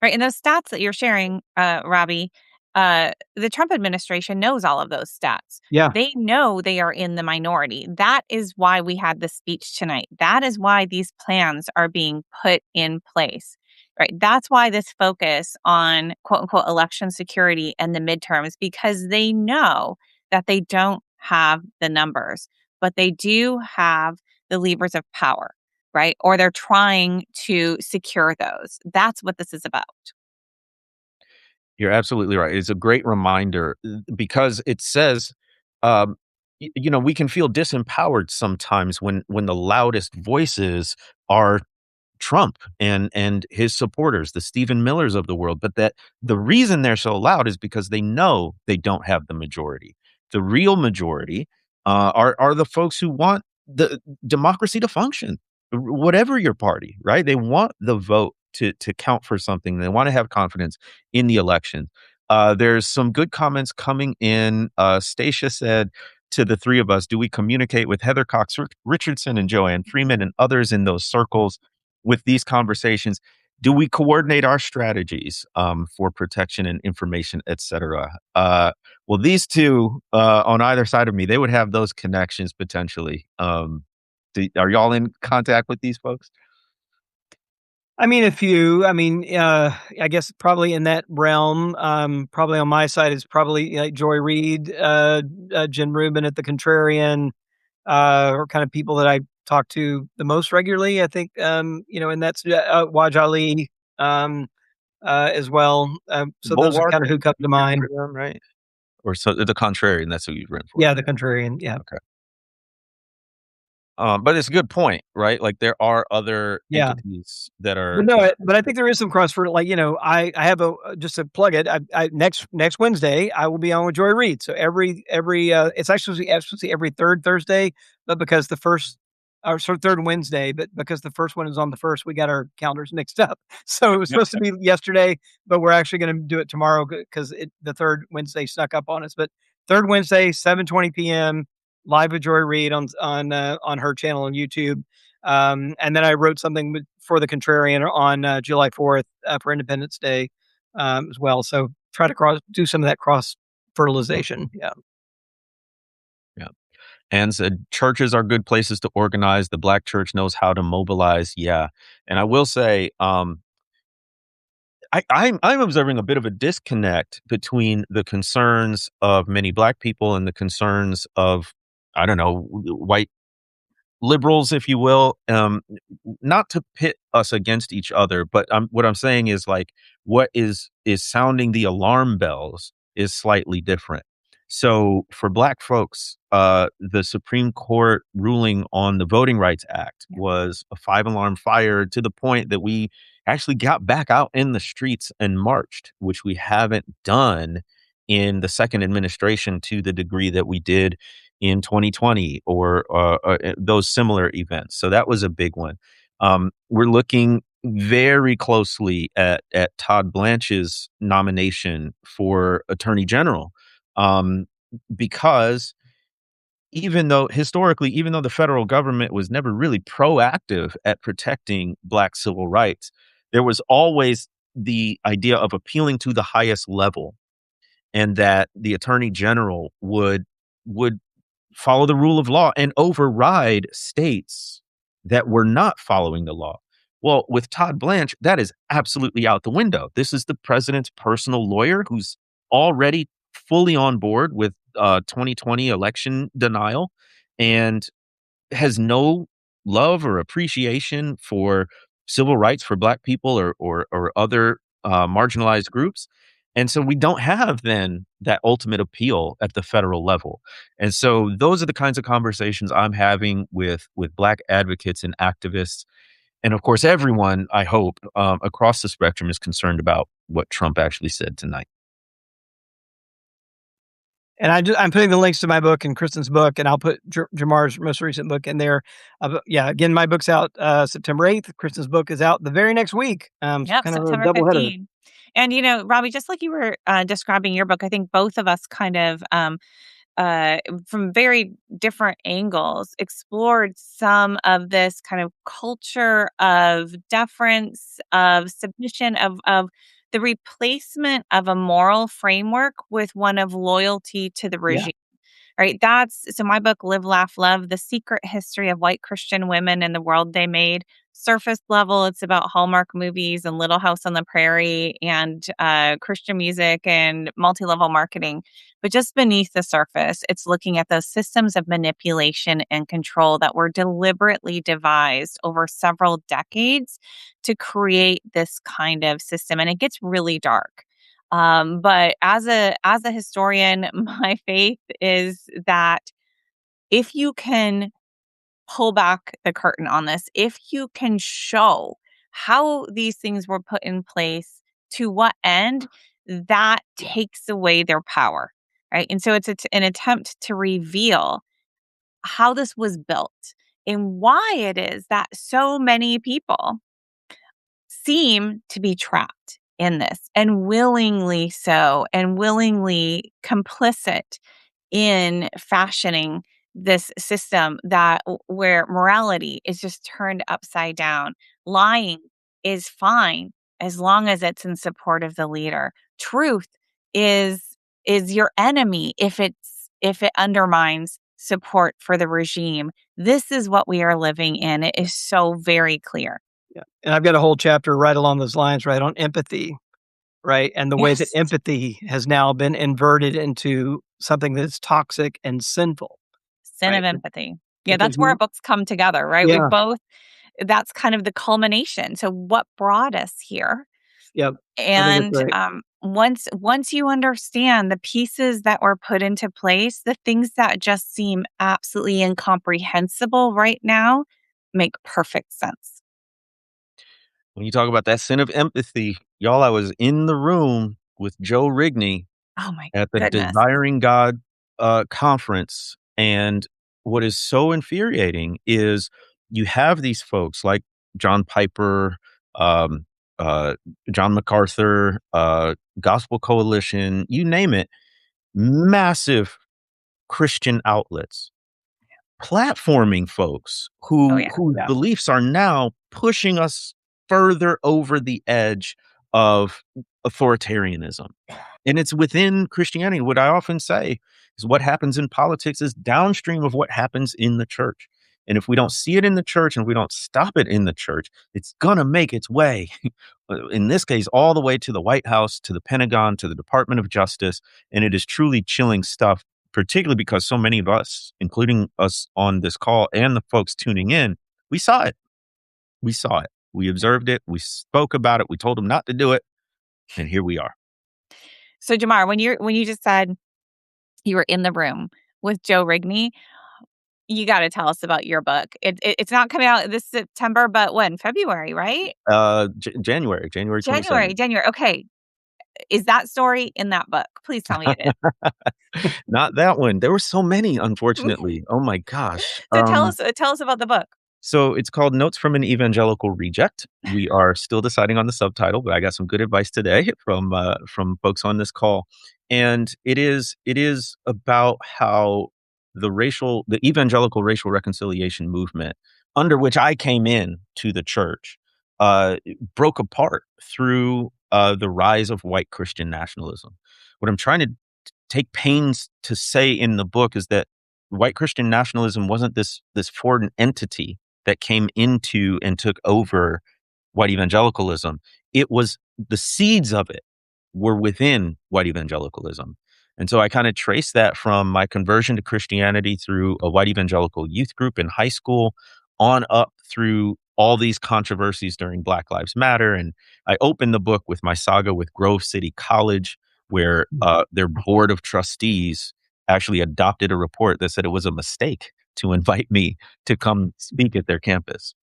Right. And those stats that you're sharing, Robbie, the Trump administration knows all of those stats. Yeah. They know they are in the minority. That is why we had the speech tonight. That is why these plans are being put in place. Right. That's why this focus on quote unquote election security and the midterms, because they know that they don't have the numbers, but they do have the levers of power, right? Or they're trying to secure those. That's what this is about. You're absolutely right. It's a great reminder because it says, um, we can feel disempowered sometimes when the loudest voices are Trump and his supporters, the Stephen Millers of the world, but that the reason they're so loud is because they know they don't have the majority. The real majority are the folks who want the democracy to function, whatever your party, right? They want the vote to count for something. They want to have confidence in the election. There's some good comments coming in. Stacia said, to the three of us, do we communicate with Heather Cox Richardson and Joanne Freeman and others in those circles with these conversations? Do we coordinate our strategies for protection and information, et cetera? Well, these two on either side of me, they would have those connections potentially. Are y'all in contact with these folks? I mean, I guess probably in that realm, probably on my side is probably like Joy Reid, Jen Rubin at The Contrarian, or kind of people that I talk to the most regularly, I think, and that's Waj Ali as well. So those are Bulwark, kind of who come to mind. right? Or so The Contrarian, that's who you've written for. Yeah, The Contrarian, yeah. Okay. But it's a good point, right? Like there are other entities that are. But I think there is some crossfit. Like, I have just to plug it. I next Wednesday I will be on with Joy Reid. So every it's actually every third Thursday, but because the first third Wednesday, but because the first one is on the first, we got our calendars mixed up. So it was supposed to be yesterday, but we're actually going to do it tomorrow because the third Wednesday snuck up on us. But third Wednesday, 7:20 p.m. live with Joy Reid on her channel on YouTube. And then I wrote something for The Contrarian on July 4th for Independence Day as well. So try to do some of that cross fertilization. Yeah. Yeah. And said churches are good places to organize. The Black church knows how to mobilize. Yeah. And I will say, I I'm observing a bit of a disconnect between the concerns of many Black people and the concerns of, I don't know, white liberals, if you will. Not to pit us against each other, but what I'm saying is, like, what is sounding the alarm bells is slightly different. So for Black folks, the Supreme Court ruling on the Voting Rights Act was a 5-alarm fire, to the point that we actually got back out in the streets and marched, which we haven't done in the second administration to the degree that we did in 2020, or those similar events. So that was a big one. We're looking very closely at Todd Blanche's nomination for Attorney General, because even though the federal government was never really proactive at protecting Black civil rights, there was always the idea of appealing to the highest level, and that the Attorney General would follow the rule of law and override states that were not following the law. Well, with Todd Blanche, that is absolutely out the window. This is the president's personal lawyer who's already fully on board with 2020 election denial, and has no love or appreciation for civil rights for Black people, or other marginalized groups. And so we don't have then that ultimate appeal at the federal level. And so those are the kinds of conversations I'm having with Black advocates and activists. And of course, everyone, I hope, across the spectrum is concerned about what Trump actually said tonight. And I'm putting the links to my book and Kristin's book, and I'll put Jemar's most recent book in there. Again, my book's out September 8th. Kristin's book is out the very next week. Kind of September a doubleheader. 15. And, Robbie, just like you were describing your book, I think both of us kind of, from very different angles, explored some of this kind of culture of deference, of submission, of the replacement of a moral framework with one of loyalty to the regime. Right. So my book, Live, Laugh, Love, The Secret History of White Christian Women and the World They Made. Surface level, it's about Hallmark movies and Little House on the Prairie and Christian music and multi-level marketing. But just beneath the surface, it's looking at those systems of manipulation and control that were deliberately devised over several decades to create this kind of system. And it gets really dark. But as a historian, my faith is that if you can pull back the curtain on this, if you can show how these things were put in place, to what end, that takes away their power, right? And so it's an attempt to reveal how this was built and why it is that so many people seem to be trapped in this, and willingly so, and willingly complicit in fashioning this system where morality is just turned upside down. Lying is fine as long as it's in support of the leader. Truth is your enemy if it undermines support for the regime. This is what we are living in. It is so very clear. Yeah. And I've got a whole chapter right along those lines, right, on empathy, right? And the way that empathy has now been inverted into something that's toxic and sinful. Sin of empathy. Yeah, that's where our books come together, right? Yeah. That's kind of the culmination. So what brought us here? Yep. And once you understand the pieces that were put into place, the things that just seem absolutely incomprehensible right now make perfect sense. When you talk about that sin of empathy, y'all, I was in the room with Joe Rigney at the Desiring God conference. And what is so infuriating is you have these folks like John Piper, John MacArthur, Gospel Coalition, you name it, massive Christian outlets platforming folks whose beliefs are now pushing us further over the edge of authoritarianism. And it's within Christianity. What I often say is what happens in politics is downstream of what happens in the church. And if we don't see it in the church and we don't stop it in the church, it's going to make its way in this case, all the way to the White House, to the Pentagon, to the Department of Justice. And it is truly chilling stuff, particularly because so many of us, including us on this call and the folks tuning in, we saw it. We saw it. We observed it. We spoke about it. We told them not to do it. And here we are. So, Jemar, when you just said you were in the room with Joe Rigney, you got to tell us about your book. It's not coming out this September, but when? February, right? January 27th. January. Okay. Is that story in that book? Please tell me it is. Not that one. There were so many, unfortunately. Oh my gosh. So tell us about the book. So it's called Notes from an Evangelical Reject. We are still deciding on the subtitle, but I got some good advice today from folks on this call. And it is about how the evangelical racial reconciliation movement, under which I came in to the church, broke apart through the rise of white Christian nationalism. What I'm trying to take pains to say in the book is that white Christian nationalism wasn't this foreign entity that came into and took over white evangelicalism. It was the seeds of it were within white evangelicalism. And so I kind of traced that from my conversion to Christianity through a white evangelical youth group in high school on up through all these controversies during Black Lives Matter. And I opened the book with my saga with Grove City College, where their board of trustees actually adopted a report that said it was a mistake to invite me to come speak at their campus.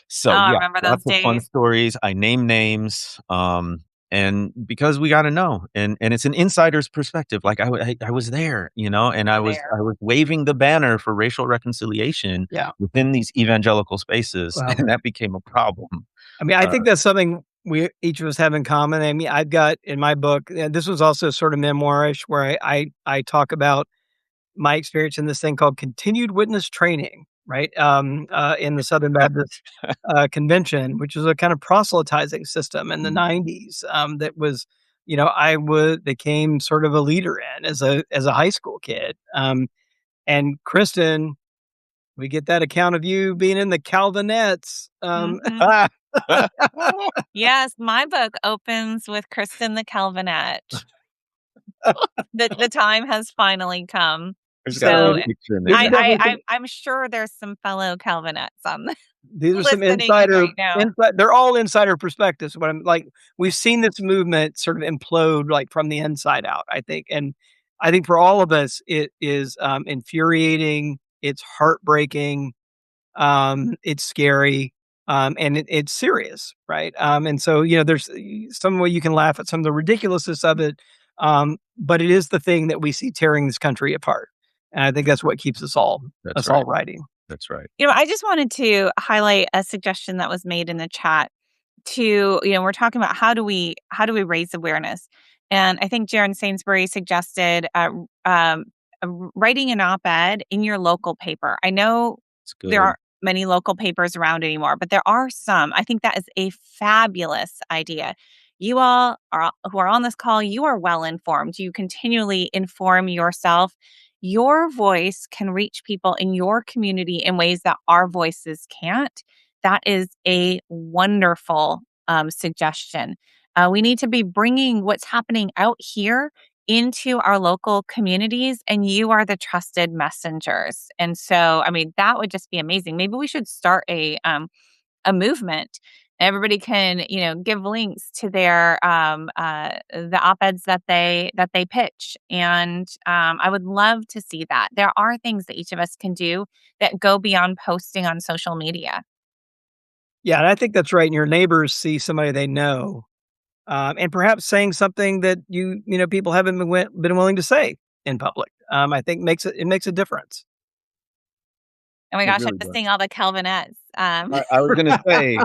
So I yeah, remember those lots days. of fun stories. I name names, and because we got to know, and it's an insider's perspective. Like I was there, and I was waving the banner for racial reconciliation within these evangelical spaces, and that became a problem. I mean, I think that's something we each of us have in common. I mean, I've got in my book, and this was also sort of memoirish, where I talk about my experience in this thing called continued witness training, right? In the Southern Baptist Convention, which is a kind of proselytizing system in the 90s that was, I became sort of a leader in as a high school kid. And Kristin, we get that account of you being in the Calvinettes. Yes, my book opens with Kristin the Calvinette. The time has finally come. So I'm sure there's some fellow Calvinettes on this. These are some insider. They're all insider perspectives. But I'm like, we've seen this movement sort of implode, like from the inside out. I think, and I think for all of us, it is infuriating. It's heartbreaking. It's scary. And it's serious, right? And so there's some way you can laugh at some of the ridiculousness of it, but it is the thing that we see tearing this country apart. And I think that's what keeps us all all writing. That's right. I just wanted to highlight a suggestion that was made in the chat to, we're talking about how do we raise awareness. And I think Jaron Sainsbury suggested writing an op-ed in your local paper. I know there aren't many local papers around anymore, but there are some. I think that is a fabulous idea. You all who are on this call, you are well informed. You continually inform yourself. Your voice can reach people in your community in ways that our voices can't. That is a wonderful suggestion. We need to be bringing what's happening out here into our local communities, and you are the trusted messengers. And so, I mean, that would just be amazing. Maybe we should start a movement. Everybody can, give links to their the op-eds that they pitch, and I would love to see that. There are things that each of us can do that go beyond posting on social media. Yeah, and I think that's right. And your neighbors see somebody they know, and perhaps saying something that people haven't been willing to say in public. I think makes a difference. Oh my gosh, I have to sing all the Calvinettes. I was going to say,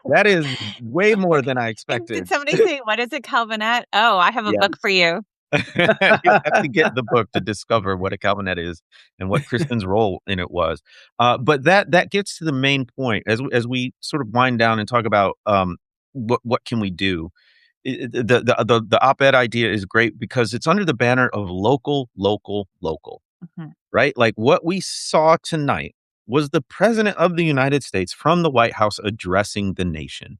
that is way more than I expected. Did somebody say, what is a Calvinette? Oh, I have a book for you. You have to get the book to discover what a Calvinette is and what Kristin's role in it was. But that gets to the main point. As we sort of wind down and talk about what can we do, the op-ed idea is great because it's under the banner of local, Mm-hmm. right? Like what we saw tonight was the President of the United States from the White House addressing the nation.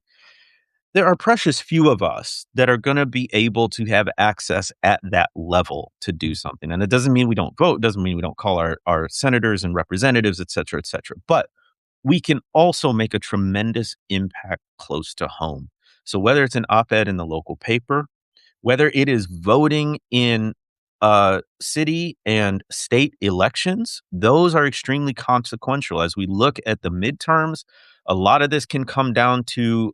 There are precious few of us that are going to be able to have access at that level to do something. And it doesn't mean we don't vote, doesn't mean we don't call our senators and representatives, et cetera, et cetera. But we can also make a tremendous impact close to home. So whether it's an op-ed in the local paper, whether it is voting in city and state elections, those are extremely consequential. As we look at the midterms, a lot of this can come down to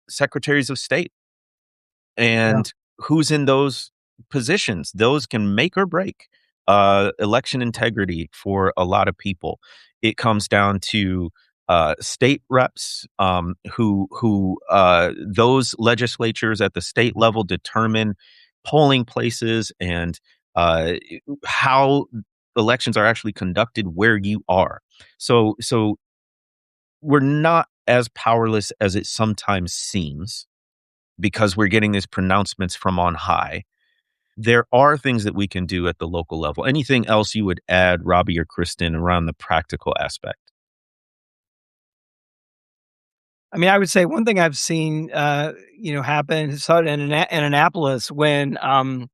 secretaries of state Yeah. and who's in those positions. Those can make or break election integrity for a lot of people. It comes down to state reps who those legislatures at the state level determine polling places and how elections are actually conducted where you are. So we're not as powerless as it sometimes seems because we're getting these pronouncements from on high. There are things that we can do at the local level. Anything else you would add, Robbie or Kristin, around the practical aspect? I mean, I would say one thing I've seen, happen, saw it in Annapolis when Pete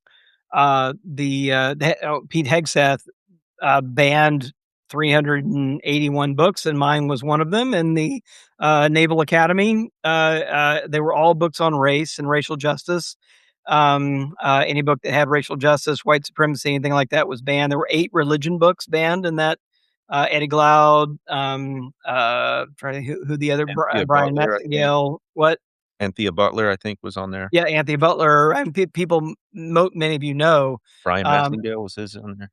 Hegseth banned 381 books, and mine was one of them. In the Naval Academy, they were all books on race and racial justice. Any book that had racial justice, white supremacy, anything like that was banned. There were 8 religion books banned in that. Eddie Glaude, trying to who the other Anthea Brian Butler, I think. Nightingale, what? Anthea Butler, I think, was on there. Yeah, Anthony Butler. And people, many of you know, Brian um, Messingale was his on there.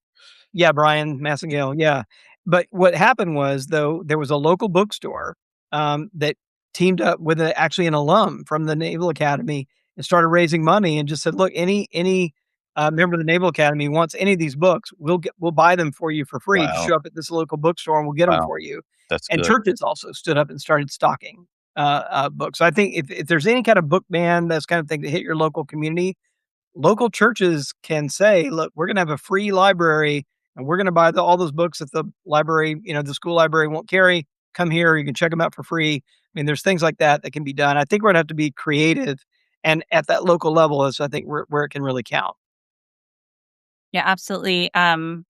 yeah, Brian Massengale, yeah. But what happened was, though, there was a local bookstore, that teamed up with actually an alum from the Naval Academy and started raising money and just said, "Look, any member of the Naval Academy wants any of these books, we'll buy them for you for free. Just Wow. show up at this local bookstore and we'll get them Wow. for you." That's And good. churches also stood up and started stocking books. So I think if there's any kind of book ban, that's kind of thing to hit your local community, local churches can say, "Look, we're going to have a free library, and we're going to buy all those books that the library, the school library won't carry. Come here, you can check them out for free." I mean, there's things like that that can be done. I think we're going to have to be creative, and at that local level is, I think, where it can really count. Yeah, absolutely. And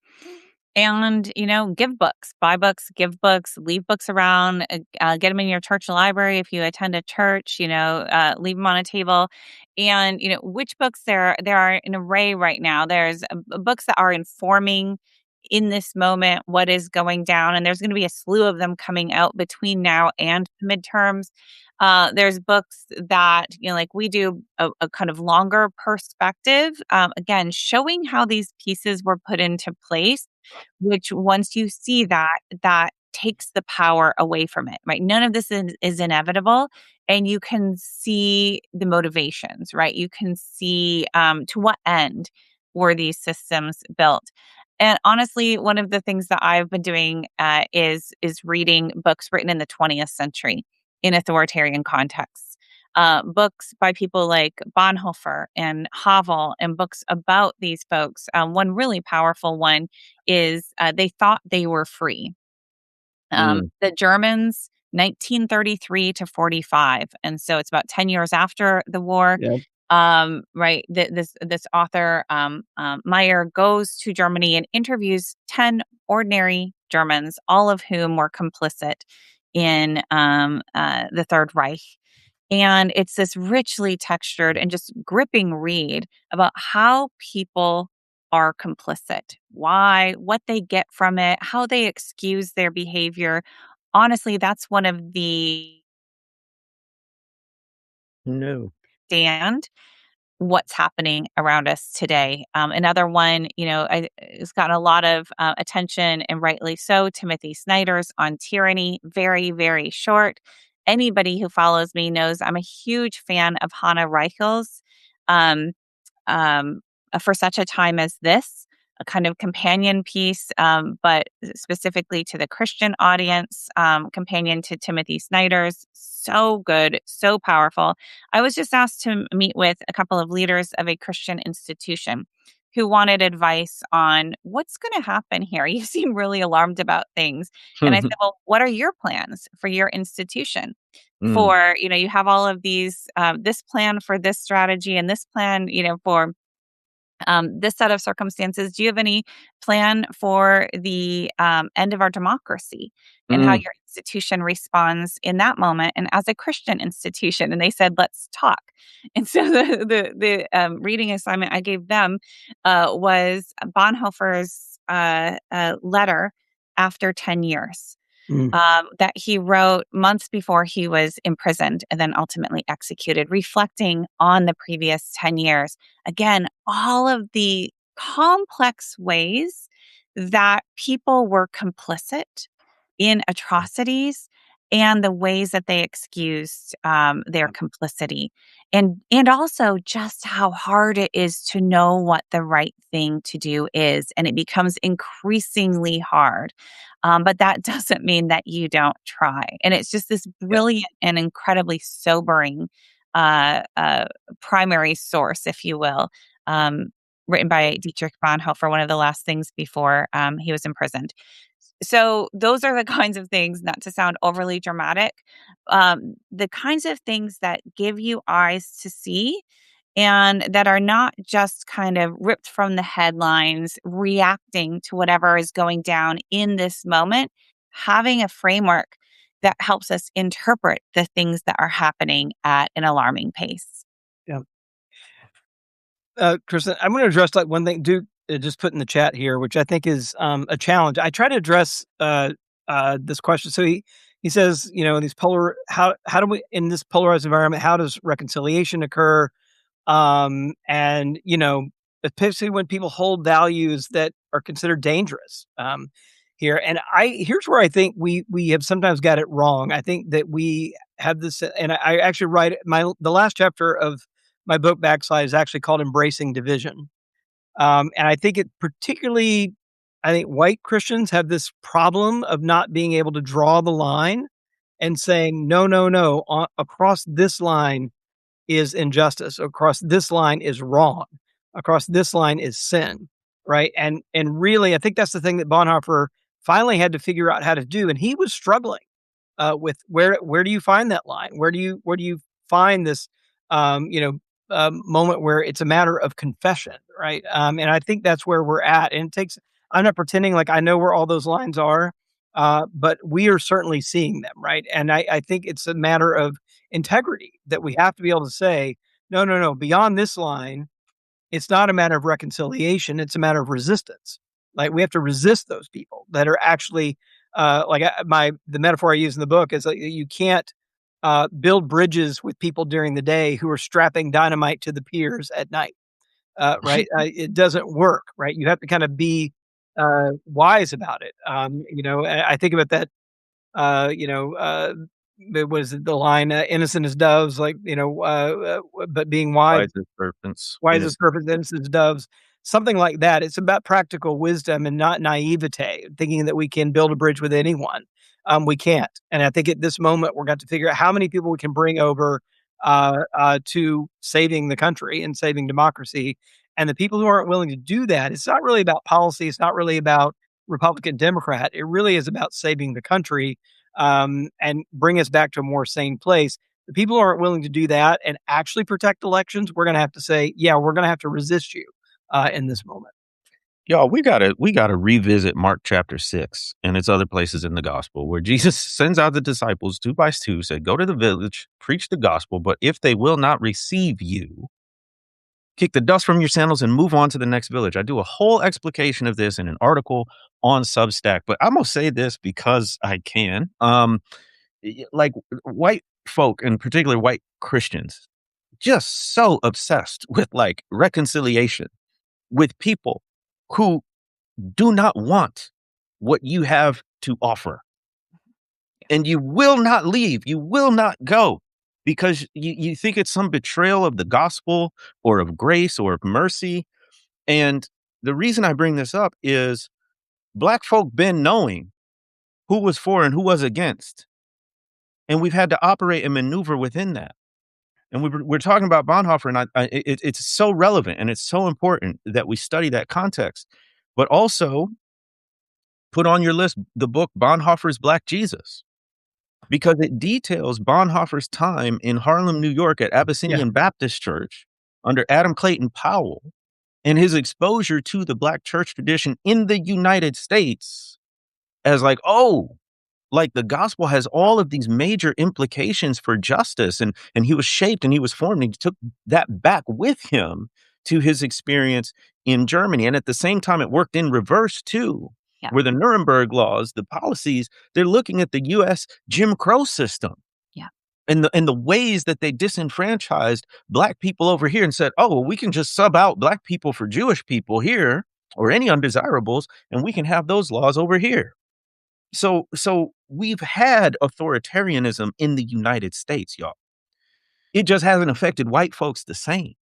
give books, buy books, give books, leave books around, get them in your church library if you attend a church. Leave them on a table, and which books there are an array right now. There's books that are informing in this moment what is going down, and there's going to be a slew of them coming out between now and midterms. There's books that, like we do a kind of longer perspective, again, showing how these pieces were put into place, which once you see that takes the power away from it, right? None of this is inevitable. And you can see the motivations, right? You can see to what end were these systems built. And honestly, one of the things that I've been doing is reading books written in the 20th century in authoritarian contexts. Books by people like Bonhoeffer and Havel, and books about these folks. One really powerful one is They Thought They Were Free. The Germans, 1933 to 45. And so it's about 10 years after the war. Yeah. Right. This author, Meyer, goes to Germany and interviews 10 ordinary Germans, all of whom were complicit in the Third Reich. And it's this richly textured and just gripping read about how people are complicit, why, what they get from it, how they excuse their behavior. Honestly, that's one of the No. stand what's happening around us today. Another one, it's gotten a lot of attention, and rightly so. Timothy Snyder's On Tyranny, very, very short. Anybody who follows me knows I'm a huge fan of Hannah Reichel's um, For Such a Time as This, a kind of companion piece, but specifically to the Christian audience, companion to Timothy Snyder's. So good, so powerful. I was just asked to meet with a couple of leaders of a Christian institution who wanted advice on what's going to happen here. You seem really alarmed about things. And I said, well, what are your plans for your institution? Mm. For, you have all of these, this plan for this strategy and this plan, for this set of circumstances. Do you have any plan for the end of our democracy and how Mm. your institution responds in that moment and as a Christian institution? And they said, let's talk. And so the reading assignment I gave them was Bonhoeffer's letter after 10 years that he wrote months before he was imprisoned and then ultimately executed, reflecting on the previous 10 years. Again, all of the complex ways that people were complicit in atrocities and the ways that they excused their complicity. And also just how hard it is to know what the right thing to do is. And it becomes increasingly hard. But that doesn't mean that you don't try. And it's just this brilliant and incredibly sobering primary source, if you will, written by Dietrich Bonhoeffer, one of the last things before he was imprisoned. So those are the kinds of things, not to sound overly dramatic, the kinds of things that give you eyes to see and that are not just kind of ripped from the headlines, reacting to whatever is going down in this moment, having a framework that helps us interpret the things that are happening at an alarming pace. Yeah. Kristin, I'm going to address one thing Duke just put in the chat here, which I think is a challenge. I try to address this question. So he says, these how do we, in this polarized environment, how does reconciliation occur? And especially when people hold values that are considered dangerous here. And here's where I think we have sometimes got it wrong. I think that we have this, and I actually write the last chapter of my book Backslide is actually called Embracing Division. And I think white Christians have this problem of not being able to draw the line and saying, no, across this line is injustice. Across this line is wrong. Across this line is sin, right? And really, I think that's the thing that Bonhoeffer finally had to figure out how to do, and he was struggling with where do you find that line? Where do you find this, moment where it's a matter of confession, right? And I think that's where we're at. And it takes. I'm not pretending like I know where all those lines are, but we are certainly seeing them, right? And I think it's a matter of integrity that we have to be able to say, no, beyond this line, it's not a matter of reconciliation. It's a matter of resistance. Like we have to resist those people that are actually, the metaphor I use in the book is like you can't build bridges with people during the day who are strapping dynamite to the piers at night, right? It doesn't work, right? You have to kind of be wise about it. I think about that, was the line innocent as doves, but being wise Wise as serpents. wise as serpents, innocent as doves, something like that. It's about practical wisdom and not naivete, thinking that we can build a bridge with anyone. We can't. And I think at this moment, we're going to figure out how many people we can bring over to saving the country and saving democracy. And the people who aren't willing to do that, it's not really about policy. It's not really about Republican, Democrat. It really is about saving the country and bring us back to a more sane place. The people who aren't willing to do that and actually protect elections, we're going to have to say, yeah, we're going to have to resist you in this moment. Y'all, we gotta revisit Mark chapter 6 and its other places in the gospel where Jesus sends out the disciples 2 by 2, said, go to the village, preach the gospel, but if they will not receive you, kick the dust from your sandals and move on to the next village. I do a whole explication of this in an article on Substack, but I'm gonna say this because I can. Like white folk, and particularly white Christians, just so obsessed with like reconciliation with people who do not want what you have to offer. And you will not leave. You will not go because you think it's some betrayal of the gospel or of grace or of mercy. And the reason I bring this up is Black folk been knowing who was for and who was against. And we've had to operate and maneuver within that. And we're talking about Bonhoeffer, and it's so relevant and it's so important that we study that context. But also put on your list the book Bonhoeffer's Black Jesus, because it details Bonhoeffer's time in Harlem, New York at Abyssinian Baptist Church under Adam Clayton Powell and his exposure to the Black church tradition in the United States as like, oh, like the gospel has all of these major implications for justice. And he was shaped and he was formed. And he took that back with him to his experience in Germany. And at the same time, it worked in reverse too, where the Nuremberg laws, the policies, they're looking at the US Jim Crow system. And the ways that they disenfranchised Black people over here and said, oh, well, we can just sub out Black people for Jewish people here or any undesirables, and we can have those laws over here. So we've had authoritarianism in the United States, y'all. It just hasn't affected white folks the same.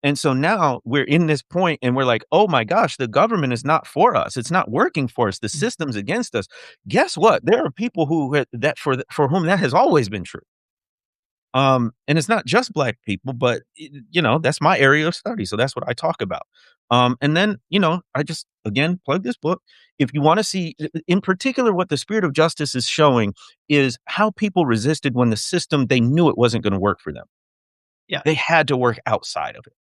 And so now we're in this point and we're like, oh my gosh, the government is not for us. It's not working for us. The system's against us. Guess what? There are people for whom that has always been true. And it's not just Black people, but that's my area of study. So that's what I talk about. And then, I just, again, plug this book. If you want to see in particular what the Spirit of Justice is showing is how people resisted when the system, they knew it wasn't going to work for them. Yeah. They had to work outside of it.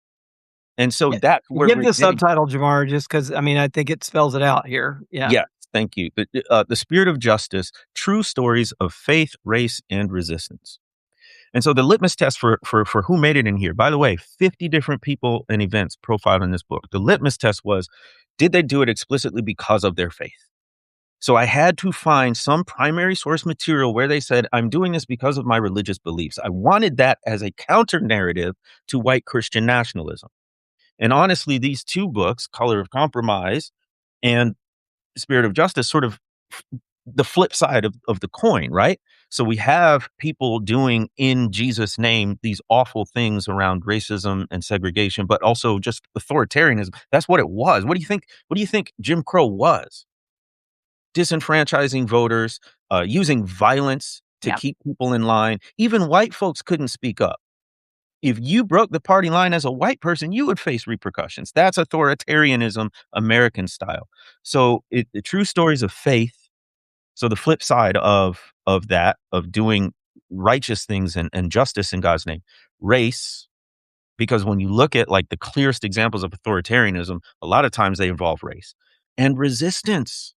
And so that's where give the subtitle, Jemar, just because, I think it spells it out here. Yeah. Yeah. Thank you. The Spirit of Justice, True Stories of Faith, Race, and Resistance. And so the litmus test for who made it in here, by the way, 50 different people and events profiled in this book. The litmus test was, did they do it explicitly because of their faith? So I had to find some primary source material where they said, I'm doing this because of my religious beliefs. I wanted that as a counter narrative to white Christian nationalism. And honestly, these two books, Color of Compromise and Spirit of Justice, sort of the flip side of the coin, right? So we have people doing in Jesus' name these awful things around racism and segregation, but also just authoritarianism. That's what it was. What do you think Jim Crow was? Disenfranchising voters, using violence to keep people in line. Even white folks couldn't speak up. If you broke the party line as a white person, you would face repercussions. That's authoritarianism, American style. So the True Stories of Faith. So the flip side of that, of doing righteous things and justice in God's name, race, because when you look at like the clearest examples of authoritarianism, a lot of times they involve race, and resistance.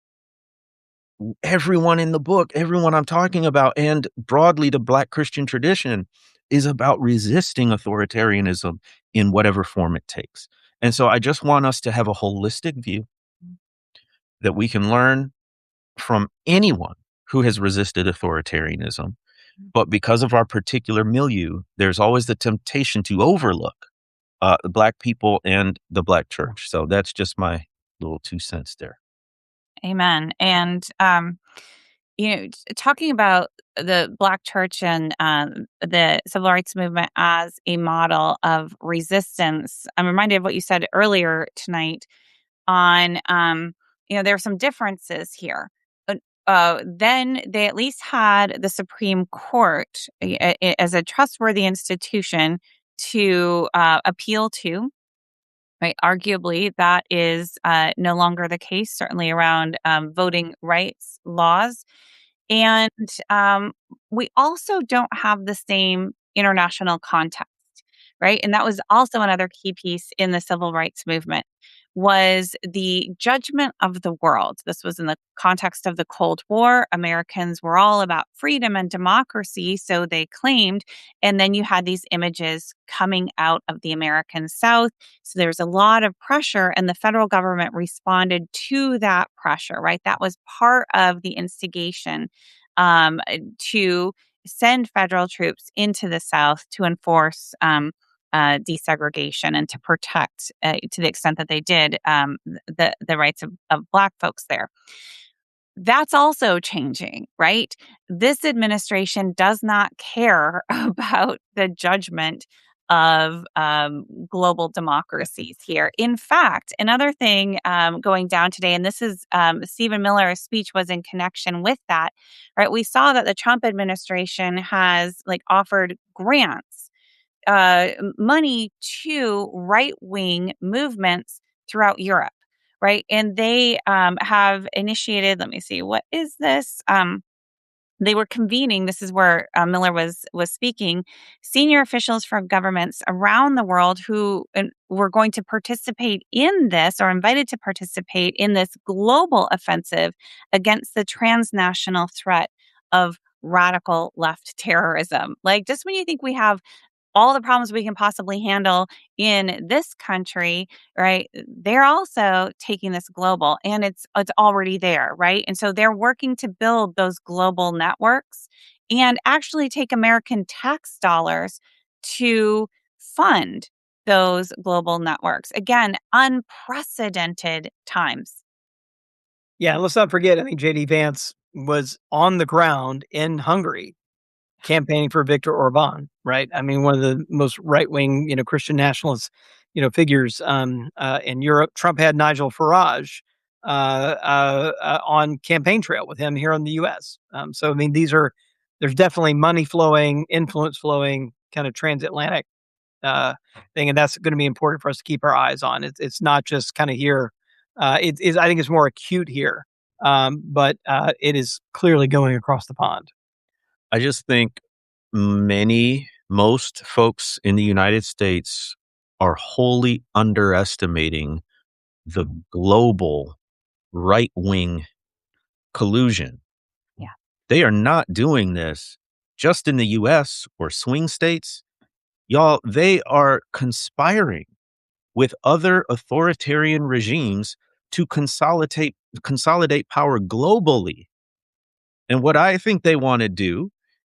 Everyone in the book, everyone I'm talking about, and broadly the Black Christian tradition is about resisting authoritarianism in whatever form it takes. And so I just want us to have a holistic view that we can learn from anyone who has resisted authoritarianism. But because of our particular milieu, there's always the temptation to overlook the Black people and the Black church. So that's just my little 2 cents there. Amen. And, talking about the Black church and the civil rights movement as a model of resistance, I'm reminded of what you said earlier tonight on, there are some differences here. Then they at least had the Supreme Court as a trustworthy institution to appeal to. Right. Arguably, that is no longer the case, certainly around voting rights laws. And we also don't have the same international context, right? And that was also another key piece in the civil rights movement, was the judgment of the world. This was in the context of the Cold War. Americans were all about freedom and democracy, so they claimed. And then you had these images coming out of the American South. So there was a lot of pressure, and the federal government responded to that pressure, right? That was part of the instigation to send federal troops into the South to enforce desegregation and to protect, to the extent that they did, the rights of Black folks there. That's also changing, right? This administration does not care about the judgment of global democracies here. In fact, another thing going down today, and this is Stephen Miller's speech was in connection with that, right? We saw that the Trump administration has offered grants money to right-wing movements throughout Europe, right? And they have initiated, let me see, what is this? They were convening, this is where Miller was speaking, senior officials from governments around the world who were going to participate in this, or invited to participate in this global offensive against the transnational threat of radical left terrorism. Like, just when you think we have all the problems we can possibly handle in this country, right? They're also taking this global, and it's already there, right? And so they're working to build those global networks and actually take American tax dollars to fund those global networks. Again, unprecedented times. Yeah, let's not forget, I think JD Vance was on the ground in Hungary campaigning for Viktor Orban, right? I mean, one of the most right-wing, Christian nationalist, figures in Europe. Trump had Nigel Farage on campaign trail with him here in the U.S. So, I mean, there's definitely money flowing, influence flowing, kind of transatlantic thing, and that's going to be important for us to keep our eyes on. It's not just kind of here. I think it's more acute here, but it is clearly going across the pond. I just think most folks in the United States are wholly underestimating the global right-wing collusion. Yeah. They are not doing this just in the US or swing states. Y'all, they are conspiring with other authoritarian regimes to consolidate power globally. And what I think they want to do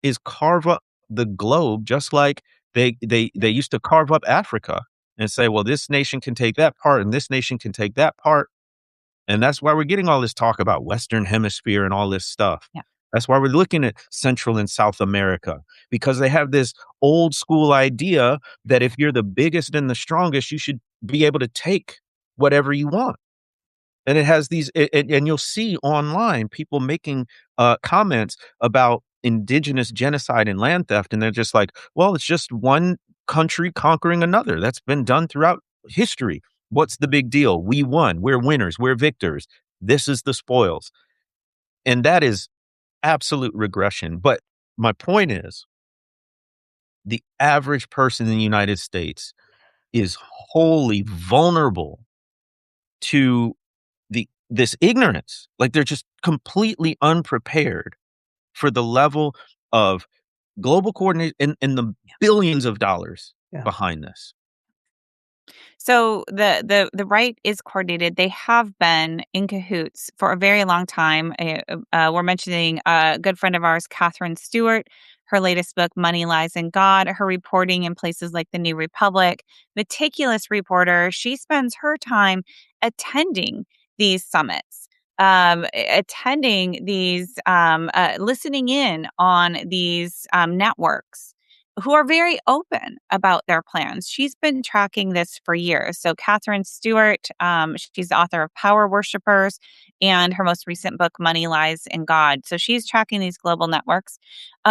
is carve up the globe, just like they used to carve up Africa and say, well, this nation can take that part and this nation can take that part. And that's why we're getting all this talk about Western Hemisphere and all this stuff. Yeah. That's why we're looking at Central and South America, because they have this old school idea that if you're the biggest and the strongest, you should be able to take whatever you want. And it has these, and you'll see online people making comments about indigenous genocide and land theft. And they're just like, well, it's just one country conquering another. That's been done throughout history. What's the big deal? We won. We're winners. We're victors. This is the spoils. And that is absolute regression. But my point is, the average person in the United States is wholly vulnerable to this ignorance. Like, they're just completely unprepared for the level of global coordination and the billions of dollars behind this. So the right is coordinated. They have been in cahoots for a very long time. We're mentioning a good friend of ours, Catherine Stewart, her latest book, Money, Lies, and God, her reporting in places like the New Republic, meticulous reporter. She spends her time attending these summits, attending these, listening in on these networks who are very open about their plans. She's been tracking this for years. So Catherine Stewart, she's the author of Power Worshippers and her most recent book, Money, Lies, and God. So she's tracking these global networks,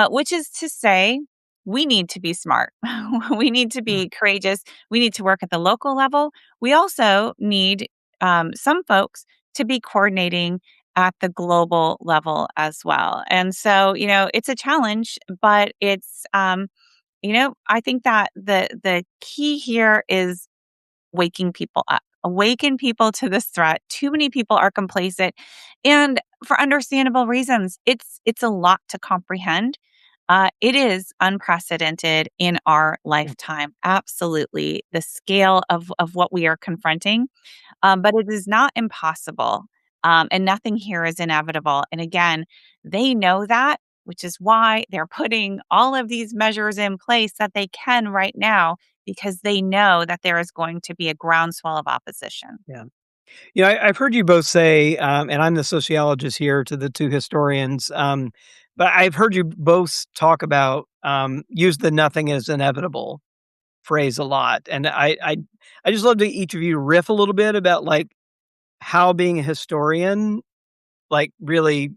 which is to say, we need to be smart. We need to be courageous. We need to work at the local level. We also need some folks to be coordinating at the global level as well. And so, it's a challenge, but it's, I think that the key here is waking people up, awaken people to this threat. Too many people are complacent, and for understandable reasons. It's a lot to comprehend. It is unprecedented in our lifetime. Absolutely, the scale of what we are confronting, but it is not impossible, and nothing here is inevitable. And again, they know that, which is why they're putting all of these measures in place that they can right now, because they know that there is going to be a groundswell of opposition. Yeah. I've heard you both say, and I'm the sociologist here to the two historians, but I've heard you both talk about use the nothing is inevitable phrase a lot. And I just love to each of you riff a little bit about like how being a historian like really,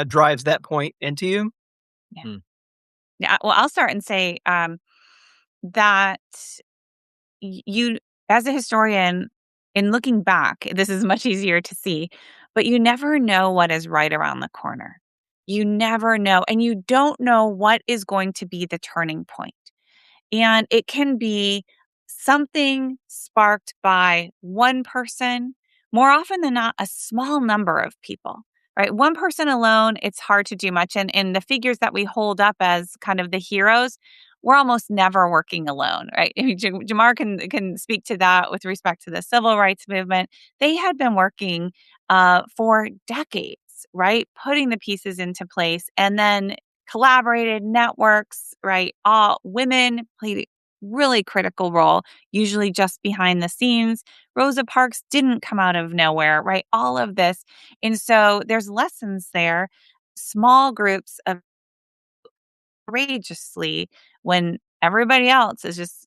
drives that point into you. Yeah. Yeah. Well, I'll start and say, that you, as a historian, in looking back, this is much easier to see, but you never know what is right around the corner. You never know. And you don't know what is going to be the turning point. And it can be something sparked by one person, more often than not, a small number of people, right? One person alone, it's hard to do much. And the figures that we hold up as kind of the heroes, we're almost never working alone, right? I mean, Jemar can speak to that with respect to the civil rights movement. They had been working for decades, right? Putting the pieces into place and then collaborated networks, right? All women played a really critical role, usually just behind the scenes. Rosa Parks didn't come out of nowhere, right? All of this. And so there's lessons there. Small groups of courageously when everybody else is just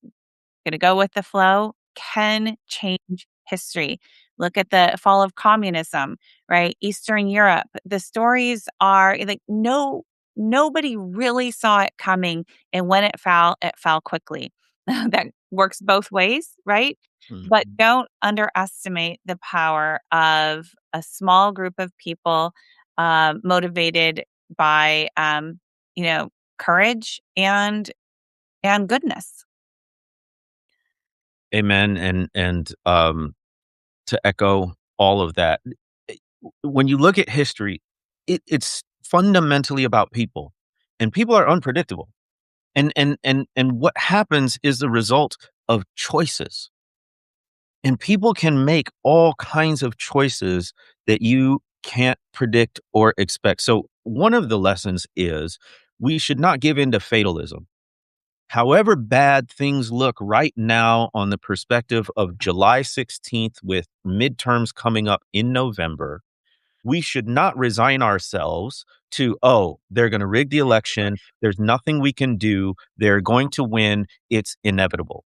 going to go with the flow can change history. Look at the fall of communism, right? Eastern Europe. The stories are like nobody really saw it coming, and when it fell quickly. That works both ways, right? But Mhm. don't underestimate the power of a small group of people motivated by courage and goodness. Amen. And to echo all of that, eh, when you look at history, it's fundamentally about people, and people are unpredictable. And what happens is the result of choices. And people can make all kinds of choices that you can't predict or expect. So one of the lessons is we should not give in to fatalism. However bad things look right now on the perspective of July 16th with midterms coming up in November, we should not resign ourselves to, oh, they're going to rig the election. There's nothing we can do. They're going to win. It's inevitable.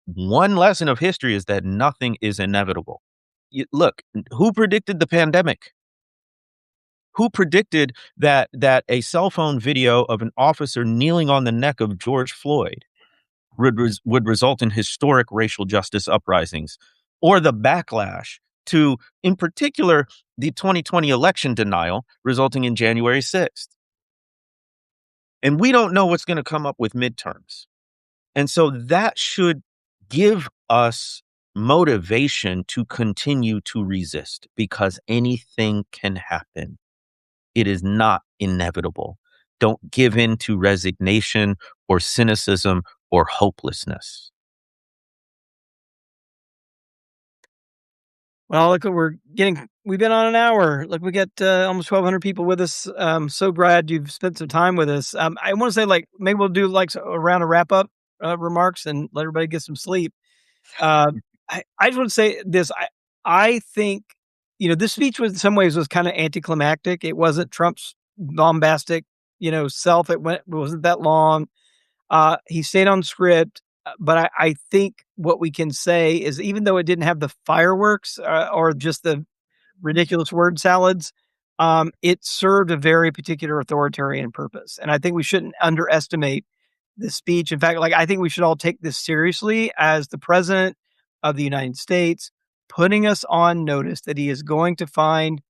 One lesson of history is that nothing is inevitable. Look, who predicted the pandemic? Who predicted that a cell phone video of an officer kneeling on the neck of George Floyd would result in historic racial justice uprisings, or the backlash to, in particular, the 2020 election denial resulting in January 6th? And we don't know what's going to come up with midterms. And so that should give us motivation to continue to resist, because anything can happen. It is not inevitable. Don't give in to resignation or cynicism or hopelessness. Well, look, we've been on an hour. Look, we got almost 1,200 people with us. So glad you've spent some time with us. I want to say, like, maybe we'll do like a round of wrap up remarks and let everybody get some sleep. Uh, I just want to say this. I think, this speech was in some ways was kind of anticlimactic. It wasn't Trump's bombastic, self. It wasn't that long. He stayed on script, but I think what we can say is even though it didn't have the fireworks or just the ridiculous word salads, it served a very particular authoritarian purpose. And I think we shouldn't underestimate the speech. In fact, like I think we should all take this seriously as the president of the United States, putting us on notice that he is going to find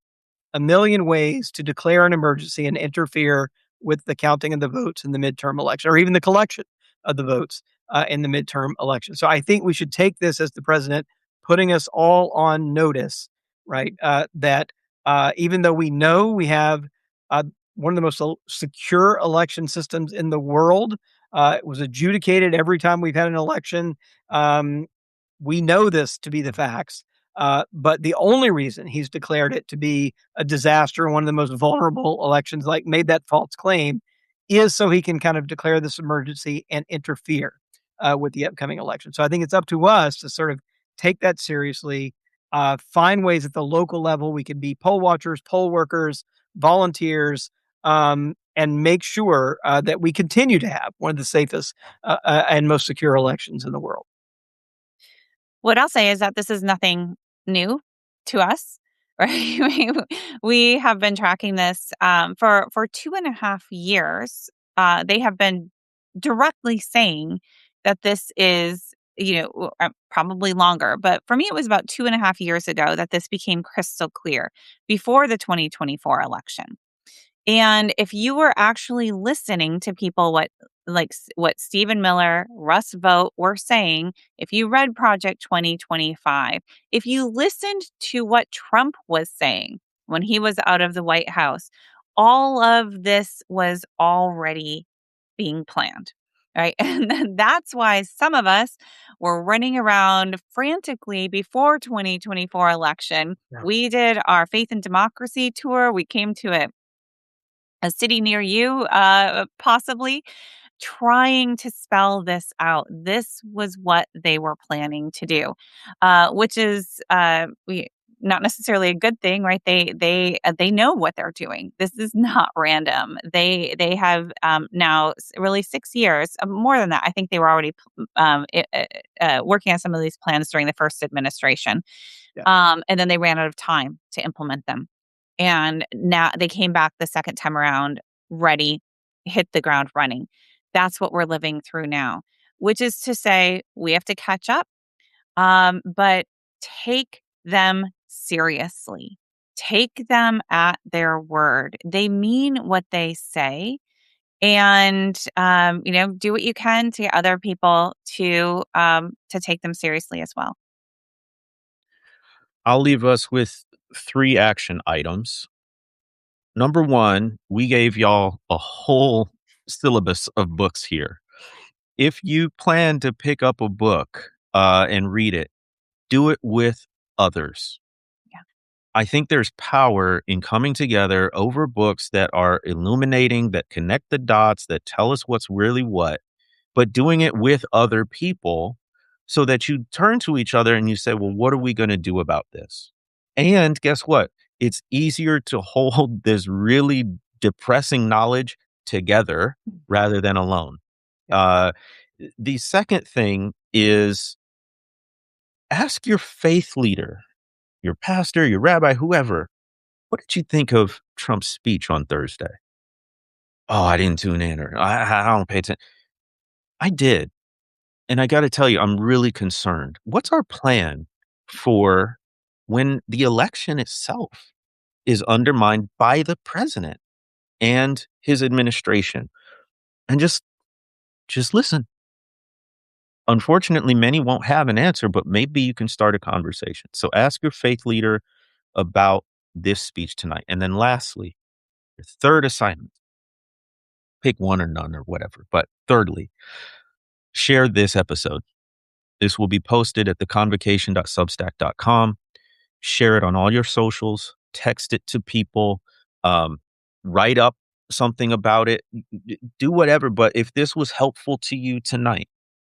a million ways to declare an emergency and interfere with the counting of the votes in the midterm election, or even the collection of the votes in the midterm election. So I think we should take this as the president putting us all on notice, right? That even though we know we have one of the most secure election systems in the world, it was adjudicated every time we've had an election. We know this to be the facts. But the only reason he's declared it to be a disaster and one of the most vulnerable elections, like made that false claim, is so he can kind of declare this emergency and interfere with the upcoming election. So I think it's up to us to sort of take that seriously, find ways at the local level we can be poll watchers, poll workers, volunteers, and make sure that we continue to have one of the safest and most secure elections in the world. What I'll say is that this is nothing new to us, right? We have been tracking this for 2.5 years. They have been directly saying that this is, probably longer, but for me, it was about 2.5 years ago that this became crystal clear before the 2024 election. And if you were actually listening to people, what Stephen Miller, Russ Vogt were saying, if you read Project 2025, if you listened to what Trump was saying when he was out of the White House, all of this was already being planned. Right. And then that's why some of us were running around frantically before 2024 election. Yeah. We did our Faith and Democracy tour. We came to a city near you, possibly, trying to spell this out. This was what they were planning to do, which is not necessarily a good thing, right? They know what they're doing. This is not random. They have now really 6 years, more than that. I think they were already working on some of these plans during the first administration, and then they ran out of time to implement them. And now they came back the second time around, ready, hit the ground running. That's what we're living through now, which is to say we have to catch up, but take them seriously. Take them at their word. They mean what they say. And, do what you can to get other people to take them seriously as well. I'll leave us with 3 action items. Number 1, we gave y'all a whole syllabus of books here. If you plan to pick up a book and read it, do it with others. Yeah. I think there's power in coming together over books that are illuminating, that connect the dots, that tell us what's really what, but doing it with other people so that you turn to each other and you say, well, what are we going to do about this? And guess what? It's easier to hold this really depressing knowledge together rather than alone. The second thing is ask your faith leader, your pastor, your rabbi, whoever, what did you think of Trump's speech on Thursday? Oh, I didn't tune in, or I don't pay attention. I did. And I got to tell you, I'm really concerned. What's our plan for when the election itself is undermined by the president and his administration? And just listen. Unfortunately, many won't have an answer, but maybe you can start a conversation. So ask your faith leader about this speech tonight. And then lastly, your third assignment, pick one or none or whatever. But thirdly, share this episode. This will be posted at theconvocation.substack.com. Share it on all your socials, text it to people, write up something about it, do whatever. But if this was helpful to you tonight,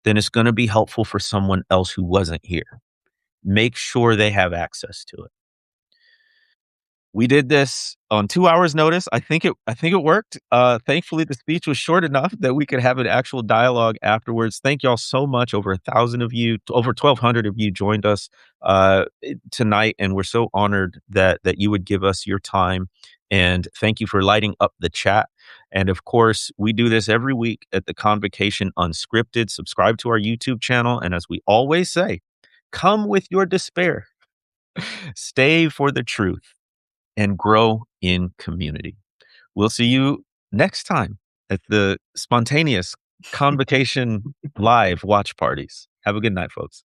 then it's going to be helpful for someone else who wasn't here. Make sure they have access to it. We did this on 2 hours notice. I think it worked. Thankfully, the speech was short enough that we could have an actual dialogue afterwards. Thank y'all so much. Over 1,000 of you, over 1,200 of you joined us tonight, and we're so honored that you would give us your time. And thank you for lighting up the chat. And of course, we do this every week at the Convocation Unscripted. Subscribe to our YouTube channel, and as we always say, come with your despair. Stay for the truth and grow in community. We'll see you next time at the spontaneous Convocation live watch parties. Have a good night, folks.